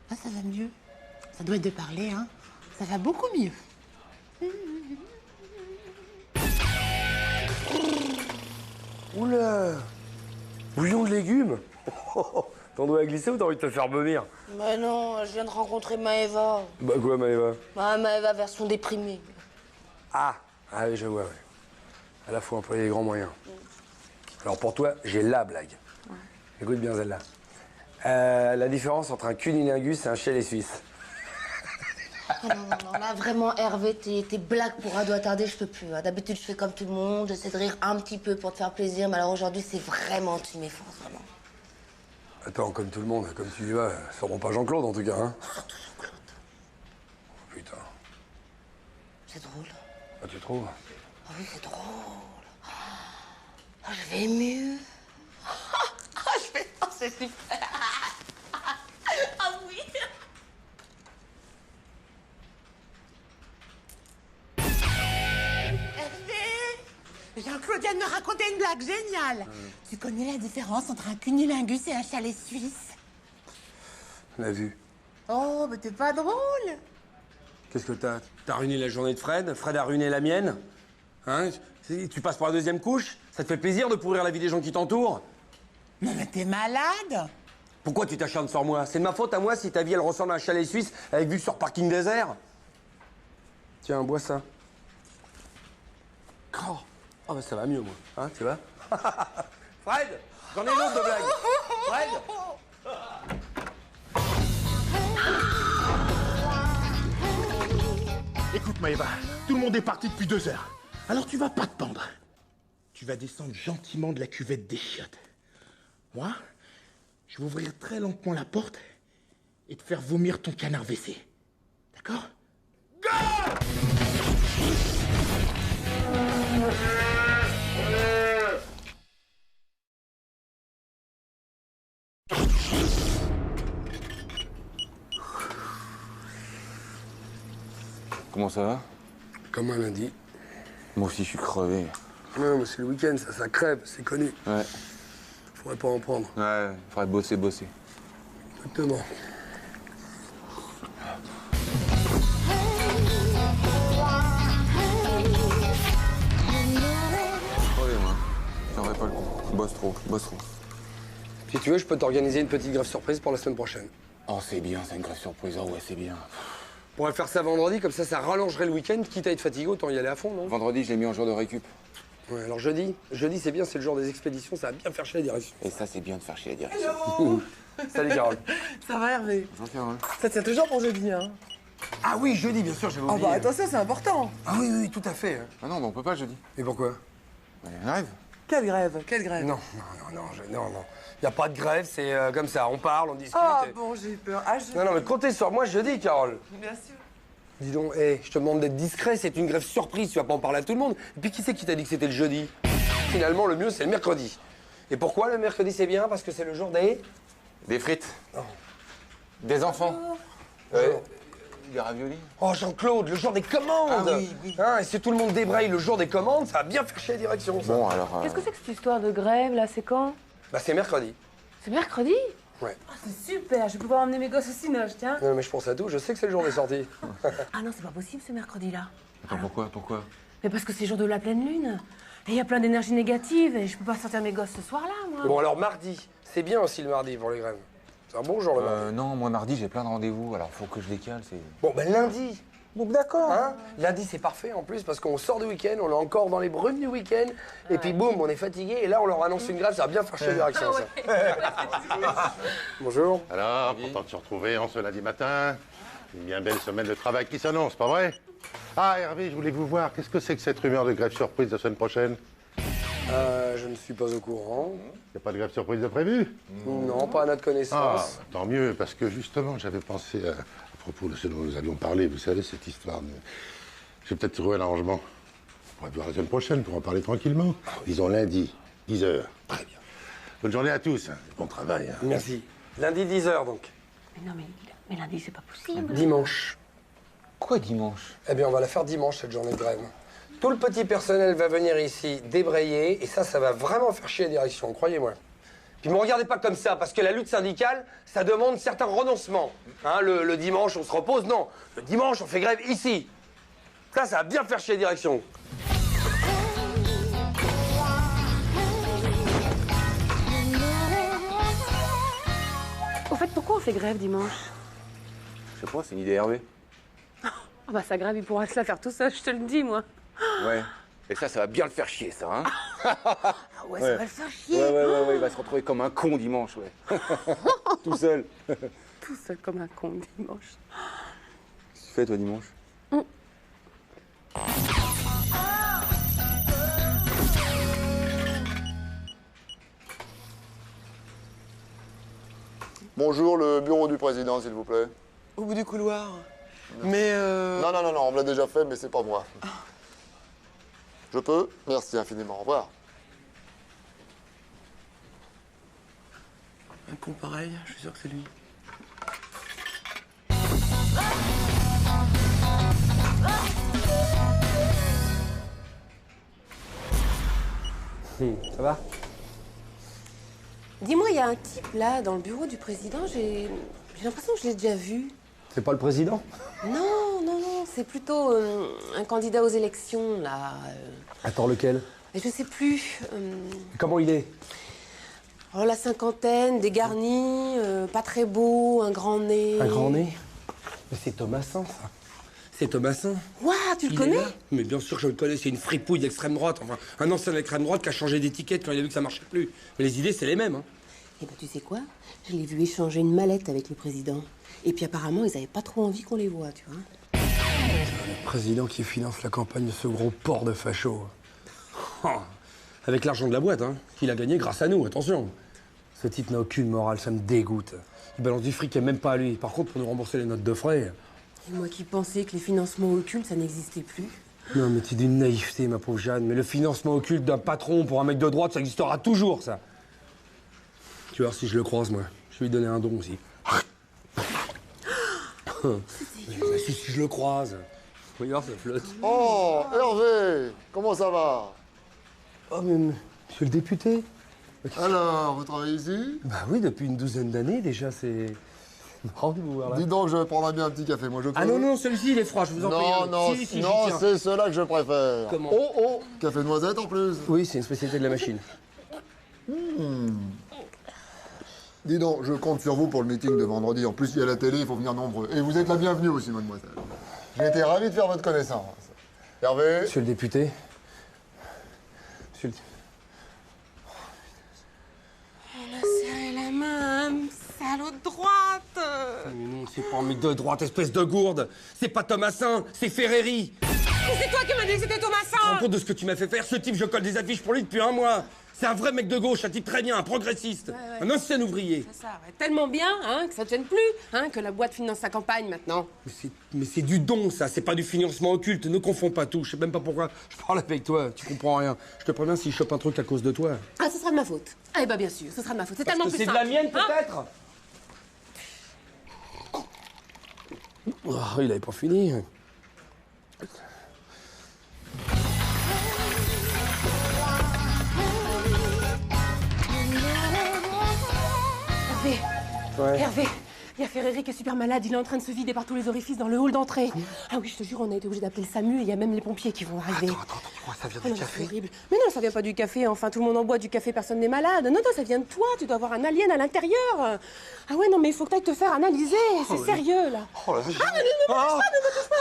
[SPEAKER 2] Ah, ça va mieux. Ça doit être de parler, hein. Ça va beaucoup mieux.
[SPEAKER 14] Oula! Bouillon de légumes? T'en dois glisser ou t'as envie de te faire vomir?
[SPEAKER 1] Mais non, je viens de rencontrer Maëva.
[SPEAKER 14] Bah quoi, Maëva?
[SPEAKER 1] Bah, Maëva version déprimée.
[SPEAKER 14] Ah oui, je vois, ouais. À la fois employer les grands moyens. Alors pour toi, j'ai la blague. Ouais. Écoute bien celle-là. La différence entre un cunilingus et un chalet suisse.
[SPEAKER 1] Oh non, là vraiment, Hervé, tes blagues pour ado attardé, je peux plus. Hein. D'habitude, je fais comme tout le monde, j'essaie de rire un petit peu pour te faire plaisir, mais alors aujourd'hui, c'est vraiment, tu m'efforces, vraiment.
[SPEAKER 14] Attends, comme tout le monde, comme tu y vas, sûrement pas Jean-Claude en tout cas, hein?
[SPEAKER 1] Surtout Jean-Claude.
[SPEAKER 14] Oh, putain.
[SPEAKER 1] C'est drôle.
[SPEAKER 14] Ah, tu trouves?
[SPEAKER 1] Ah oui, c'est drôle. Ah, je vais mieux. Ah, c'est super. Ah oui.
[SPEAKER 2] Jean-Claude vient de me raconter une blague géniale. Tu connais la différence entre un cunilingus et un chalet suisse?
[SPEAKER 14] On a vu.
[SPEAKER 2] Oh, mais t'es pas drôle.
[SPEAKER 14] Qu'est-ce que t'as? T'as ruiné la journée de Fred? Fred a ruiné la mienne? Hein? Tu passes pour la deuxième couche? Ça te fait plaisir de pourrir la vie des gens qui t'entourent?
[SPEAKER 2] Non, mais t'es malade.
[SPEAKER 14] Pourquoi tu t'acharnes sur moi? C'est de ma faute à moi si ta vie elle ressemble à un chalet suisse avec vue sur parking désert? Tiens, bois ça. Oh, bah ça va mieux, moi. Hein, tu vois? Fred! J'en ai une autre de blague! Fred!
[SPEAKER 8] Écoute, Maëva, Tout le monde est parti depuis 2 heures. Alors tu vas pas te pendre. Tu vas descendre gentiment de la cuvette des chiottes. Moi, je vais ouvrir très lentement la porte et te faire vomir ton canard WC. D'accord?
[SPEAKER 7] Comment ça va?
[SPEAKER 14] Comme un lundi.
[SPEAKER 7] Moi aussi, je suis crevé.
[SPEAKER 14] Non, mais c'est le week-end, ça crève, c'est connu.
[SPEAKER 7] Ouais.
[SPEAKER 14] Faudrait pas en prendre.
[SPEAKER 7] Ouais, faudrait bosser.
[SPEAKER 14] Exactement.
[SPEAKER 7] Crevé, moi. J'aurais pas le coup. Je bosse trop.
[SPEAKER 14] Si tu veux, je peux t'organiser une petite grève surprise pour la semaine prochaine.
[SPEAKER 7] Oh, c'est bien, c'est une grosse surprise. Oh, ouais, c'est bien.
[SPEAKER 14] On pourrait faire ça vendredi, comme ça rallongerait le week-end, quitte à être fatigué, autant y aller à fond, non?
[SPEAKER 7] Vendredi, je l'ai mis en jour de récup.
[SPEAKER 14] Ouais, alors jeudi c'est bien, c'est le jour des expéditions, ça va bien faire chier la direction.
[SPEAKER 7] Et ça, c'est bien de faire chier la direction.
[SPEAKER 14] Salut, Carole.
[SPEAKER 4] Ça va, Hervé?
[SPEAKER 7] Bonjour, Carole.
[SPEAKER 4] Ça tient toujours pour jeudi, hein?
[SPEAKER 14] Ah oui, jeudi, bien sûr, j'avais
[SPEAKER 4] Oh
[SPEAKER 14] oublié.
[SPEAKER 4] bah attention, c'est important.
[SPEAKER 14] Ah oui, tout à fait.
[SPEAKER 7] Ah non, bah, on peut pas jeudi.
[SPEAKER 14] Et pourquoi?
[SPEAKER 7] Il y a une grève.
[SPEAKER 4] Quelle grève? Quelle grève?
[SPEAKER 14] Non. Y a pas de grève, c'est comme ça, on parle, on discute.
[SPEAKER 4] Ah
[SPEAKER 14] et-
[SPEAKER 4] bon, j'ai eu peur. Ah, je...
[SPEAKER 14] Non, mais comptez sur moi jeudi, Carole.
[SPEAKER 4] Bien sûr.
[SPEAKER 14] Dis donc, je te demande d'être discret, c'est une grève surprise, tu vas pas en parler à tout le monde. Et puis qui c'est qui t'a dit que c'était le jeudi? Finalement, le mieux, c'est le mercredi. Et pourquoi le mercredi, c'est bien? Parce que c'est le jour des...
[SPEAKER 7] Des frites.
[SPEAKER 14] Oh.
[SPEAKER 7] Des enfants. Des raviolis.
[SPEAKER 14] Oh, Jean-Claude, le jour des commandes.
[SPEAKER 7] Ah oui.
[SPEAKER 14] Hein, et si tout le monde débraye le jour des commandes, ça va bien faire chier la direction, ça.
[SPEAKER 7] Bon, alors...
[SPEAKER 9] Qu'est-ce que c'est que cette histoire de grève, là? C'est quand?
[SPEAKER 14] Bah, c'est mercredi.
[SPEAKER 9] C'est mercredi?
[SPEAKER 14] Ouais.
[SPEAKER 9] Ah, c'est super, je vais pouvoir emmener mes gosses au cinéma, tiens.
[SPEAKER 14] Non, mais je pense à tout, je sais que c'est le jour des sorties.
[SPEAKER 9] Ah non, c'est pas possible ce mercredi-là.
[SPEAKER 7] Attends, pourquoi?
[SPEAKER 9] Mais parce que c'est le jour de la pleine lune. Et il y a plein d'énergie négative et je peux pas sortir mes gosses ce soir-là, moi.
[SPEAKER 14] Bon, alors mardi, c'est bien aussi le mardi pour les grèves. C'est un bon jour le mardi.
[SPEAKER 7] Non, moi mardi, j'ai plein de rendez-vous, alors faut que je décale, c'est...
[SPEAKER 14] Bon, ben lundi. Donc d'accord. Hein, lundi, c'est parfait en plus parce qu'on sort du week-end, on est encore dans les brumes du week-end, et puis boum, on est fatigué, et là, on leur annonce une grève, ça va bien faire chier la direction, ça. Bonjour.
[SPEAKER 8] Alors, content de se retrouver en ce lundi matin. Une bien belle semaine de travail qui s'annonce, pas vrai? Ah, Hervé, je voulais vous voir. Qu'est-ce que c'est que cette rumeur de grève surprise la semaine prochaine?
[SPEAKER 14] Je ne suis pas au courant.
[SPEAKER 8] Il n'y a pas de grève surprise de prévu?
[SPEAKER 14] Non, pas à notre connaissance.
[SPEAKER 8] Ah, tant mieux, parce que justement, j'avais pensé à propos de ce dont nous avions parlé, vous savez, cette histoire de... J'ai peut-être trouvé un arrangement. On va voir la semaine prochaine pour en parler tranquillement. Disons lundi, 10h. Très bien. Bonne journée à tous. Hein. Bon travail. Hein.
[SPEAKER 14] Merci. Lundi 10h donc.
[SPEAKER 9] Mais non, mais lundi, c'est pas possible.
[SPEAKER 14] Dimanche.
[SPEAKER 7] Quoi dimanche?
[SPEAKER 14] Eh bien, on va la faire dimanche, cette journée de grève. Tout le petit personnel va venir ici débrayer, et ça va vraiment faire chier la direction, croyez-moi. Puis ne me regardez pas comme ça, parce que la lutte syndicale, ça demande certains renoncements. Hein, le dimanche, on se repose, non. Le dimanche, on fait grève ici. Ça va bien faire chier la direction.
[SPEAKER 9] Au fait, pourquoi on fait grève dimanche?
[SPEAKER 7] Je sais pas, c'est une idée Hervé.
[SPEAKER 9] Ah bah sa grève, il pourra se la faire tout seul, je te le dis, moi.
[SPEAKER 7] Ouais. Et ça va bien le faire chier, ça, hein?
[SPEAKER 9] Ah ouais, ça va le faire chier.
[SPEAKER 7] Ouais, il va se retrouver comme un con dimanche, ouais. Tout seul.
[SPEAKER 9] Tout seul comme un con dimanche.
[SPEAKER 7] Qu'est-ce que tu fais, toi, dimanche?
[SPEAKER 13] Bonjour, le bureau du président, s'il vous plaît.
[SPEAKER 4] Au bout du couloir. Mais
[SPEAKER 13] Non, on me l'a déjà fait, mais c'est pas moi. Je peux? Merci infiniment. Au revoir.
[SPEAKER 4] un con pareil, je suis sûr que c'est lui.
[SPEAKER 14] Ça va?
[SPEAKER 9] Dis-moi, il y a un type là, dans le bureau du président, j'ai l'impression que je l'ai déjà vu.
[SPEAKER 14] C'est pas le président?
[SPEAKER 9] Non, c'est plutôt un candidat aux élections, là.
[SPEAKER 14] Attends, lequel?
[SPEAKER 9] Et je sais plus.
[SPEAKER 14] Comment il est?
[SPEAKER 9] Oh, la cinquantaine, dégarni, pas très beau, un grand nez.
[SPEAKER 14] Un grand nez? Mais c'est Thomasin, ça. C'est Thomasin.
[SPEAKER 9] Ouah, tu le
[SPEAKER 14] Il
[SPEAKER 9] connais?
[SPEAKER 14] est là. Mais bien sûr que je le connais, c'est une fripouille d'extrême droite. Enfin, un ancien d'extrême droite qui a changé d'étiquette quand il a vu que ça marchait plus. Mais les idées, c'est les mêmes. Hein.
[SPEAKER 9] Eh ben, tu sais quoi? Je l'ai vu échanger une mallette avec le président. Et puis apparemment, ils avaient pas trop envie qu'on les voit, tu vois.
[SPEAKER 14] président qui finance la campagne de ce gros porc de facho. Oh, avec l'argent de la boîte, hein, qu'il a gagné grâce à nous, attention. Ce type n'a aucune morale, ça me dégoûte. Il balance du fric et même pas à lui. Par contre, pour nous rembourser les notes de frais...
[SPEAKER 9] Et moi qui pensais que les financements occultes, ça n'existait plus.
[SPEAKER 14] Non, mais t'es d'une naïveté, ma pauvre Jeanne. Mais le financement occulte d'un patron pour un mec de droite, ça existera toujours, ça. Tu vas voir si je le croise, moi. Je vais lui donner un don aussi. Si je le croise. Regarde, ça flotte.
[SPEAKER 13] Oh, Hervé, comment ça va?
[SPEAKER 14] Oh, mais monsieur le député.
[SPEAKER 13] Alors, vous travaillez ici?
[SPEAKER 14] Bah oui, depuis une douzaine d'années déjà, c'est marrant de vous voir là.
[SPEAKER 13] Dis donc, je prendrais bien un petit café, moi je peux.
[SPEAKER 14] Ah non, non, celui-ci il est froid, je vous en prie.
[SPEAKER 13] Non, non, c'est ceux-là que je préfère.
[SPEAKER 14] Comment?
[SPEAKER 13] Oh, oh, café noisette en plus.
[SPEAKER 14] Oui, c'est une spécialité de la machine.
[SPEAKER 13] Dis donc, je compte sur vous pour le meeting de vendredi. En plus, il y a la télé, il faut venir nombreux. Et vous êtes la bienvenue aussi, mademoiselle. J'ai été ravi de faire votre connaissance. Hervé?
[SPEAKER 14] Monsieur le député. Monsieur le...
[SPEAKER 9] Elle a serré la main, salaud de droite.
[SPEAKER 14] Mais non, c'est pas un mec de droite, espèce de gourde. C'est pas Thomasin, c'est Ferreri.
[SPEAKER 9] Mais c'est toi qui m'as dit que c'était Thomasin.
[SPEAKER 14] Tu te rends compte de ce que tu m'as fait faire? Ce type, je colle des affiches pour lui depuis un mois. C'est un vrai mec de gauche, un type très bien, un progressiste. Ouais. Un ancien ouvrier.
[SPEAKER 9] C'est ça, ouais. Tellement bien hein, que ça te gêne plus, hein, que la boîte finance sa campagne maintenant.
[SPEAKER 14] Mais c'est du don, ça, c'est pas du financement occulte. Ne confonds pas tout. Je sais même pas pourquoi je parle avec toi. Tu comprends rien. Je te préviens si je chope un truc à cause de toi.
[SPEAKER 9] Ah, ce sera de ma faute. Ah, bah bien sûr, ce sera de ma faute. C'est tellement plus simple.
[SPEAKER 14] C'est de la mienne, peut-être Oh, il avait pas fini.
[SPEAKER 9] Ouais. Hervé, il y a Ferreri qui est super malade, il est en train de se vider par tous les orifices dans le hall d'entrée. Ah oui, je te jure, on a été obligé d'appeler le SAMU et il y a même les pompiers qui vont arriver.
[SPEAKER 14] Attends, ça vient du café.
[SPEAKER 9] C'est horrible. Mais non, ça vient pas du café, enfin tout le monde en boit du café, personne n'est malade. Non, non, ça vient de toi, tu dois avoir un alien à l'intérieur. Ah ouais, non, mais il faut que t'ailles te faire analyser, c'est sérieux là.
[SPEAKER 14] Oh là,
[SPEAKER 9] ah, mais ne me touche pas.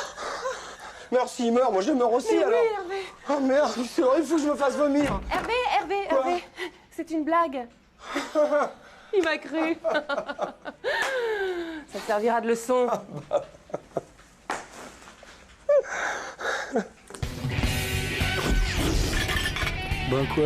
[SPEAKER 14] Merci, il meurt, moi je meurs aussi
[SPEAKER 9] mais
[SPEAKER 14] alors.
[SPEAKER 9] Oui, Hervé.
[SPEAKER 14] Oh merde, c'est horrible, il faut que je me fasse vomir.
[SPEAKER 9] Hervé, c'est une blague. Il m'a cru. Ça servira de leçon.
[SPEAKER 14] Bah quoi?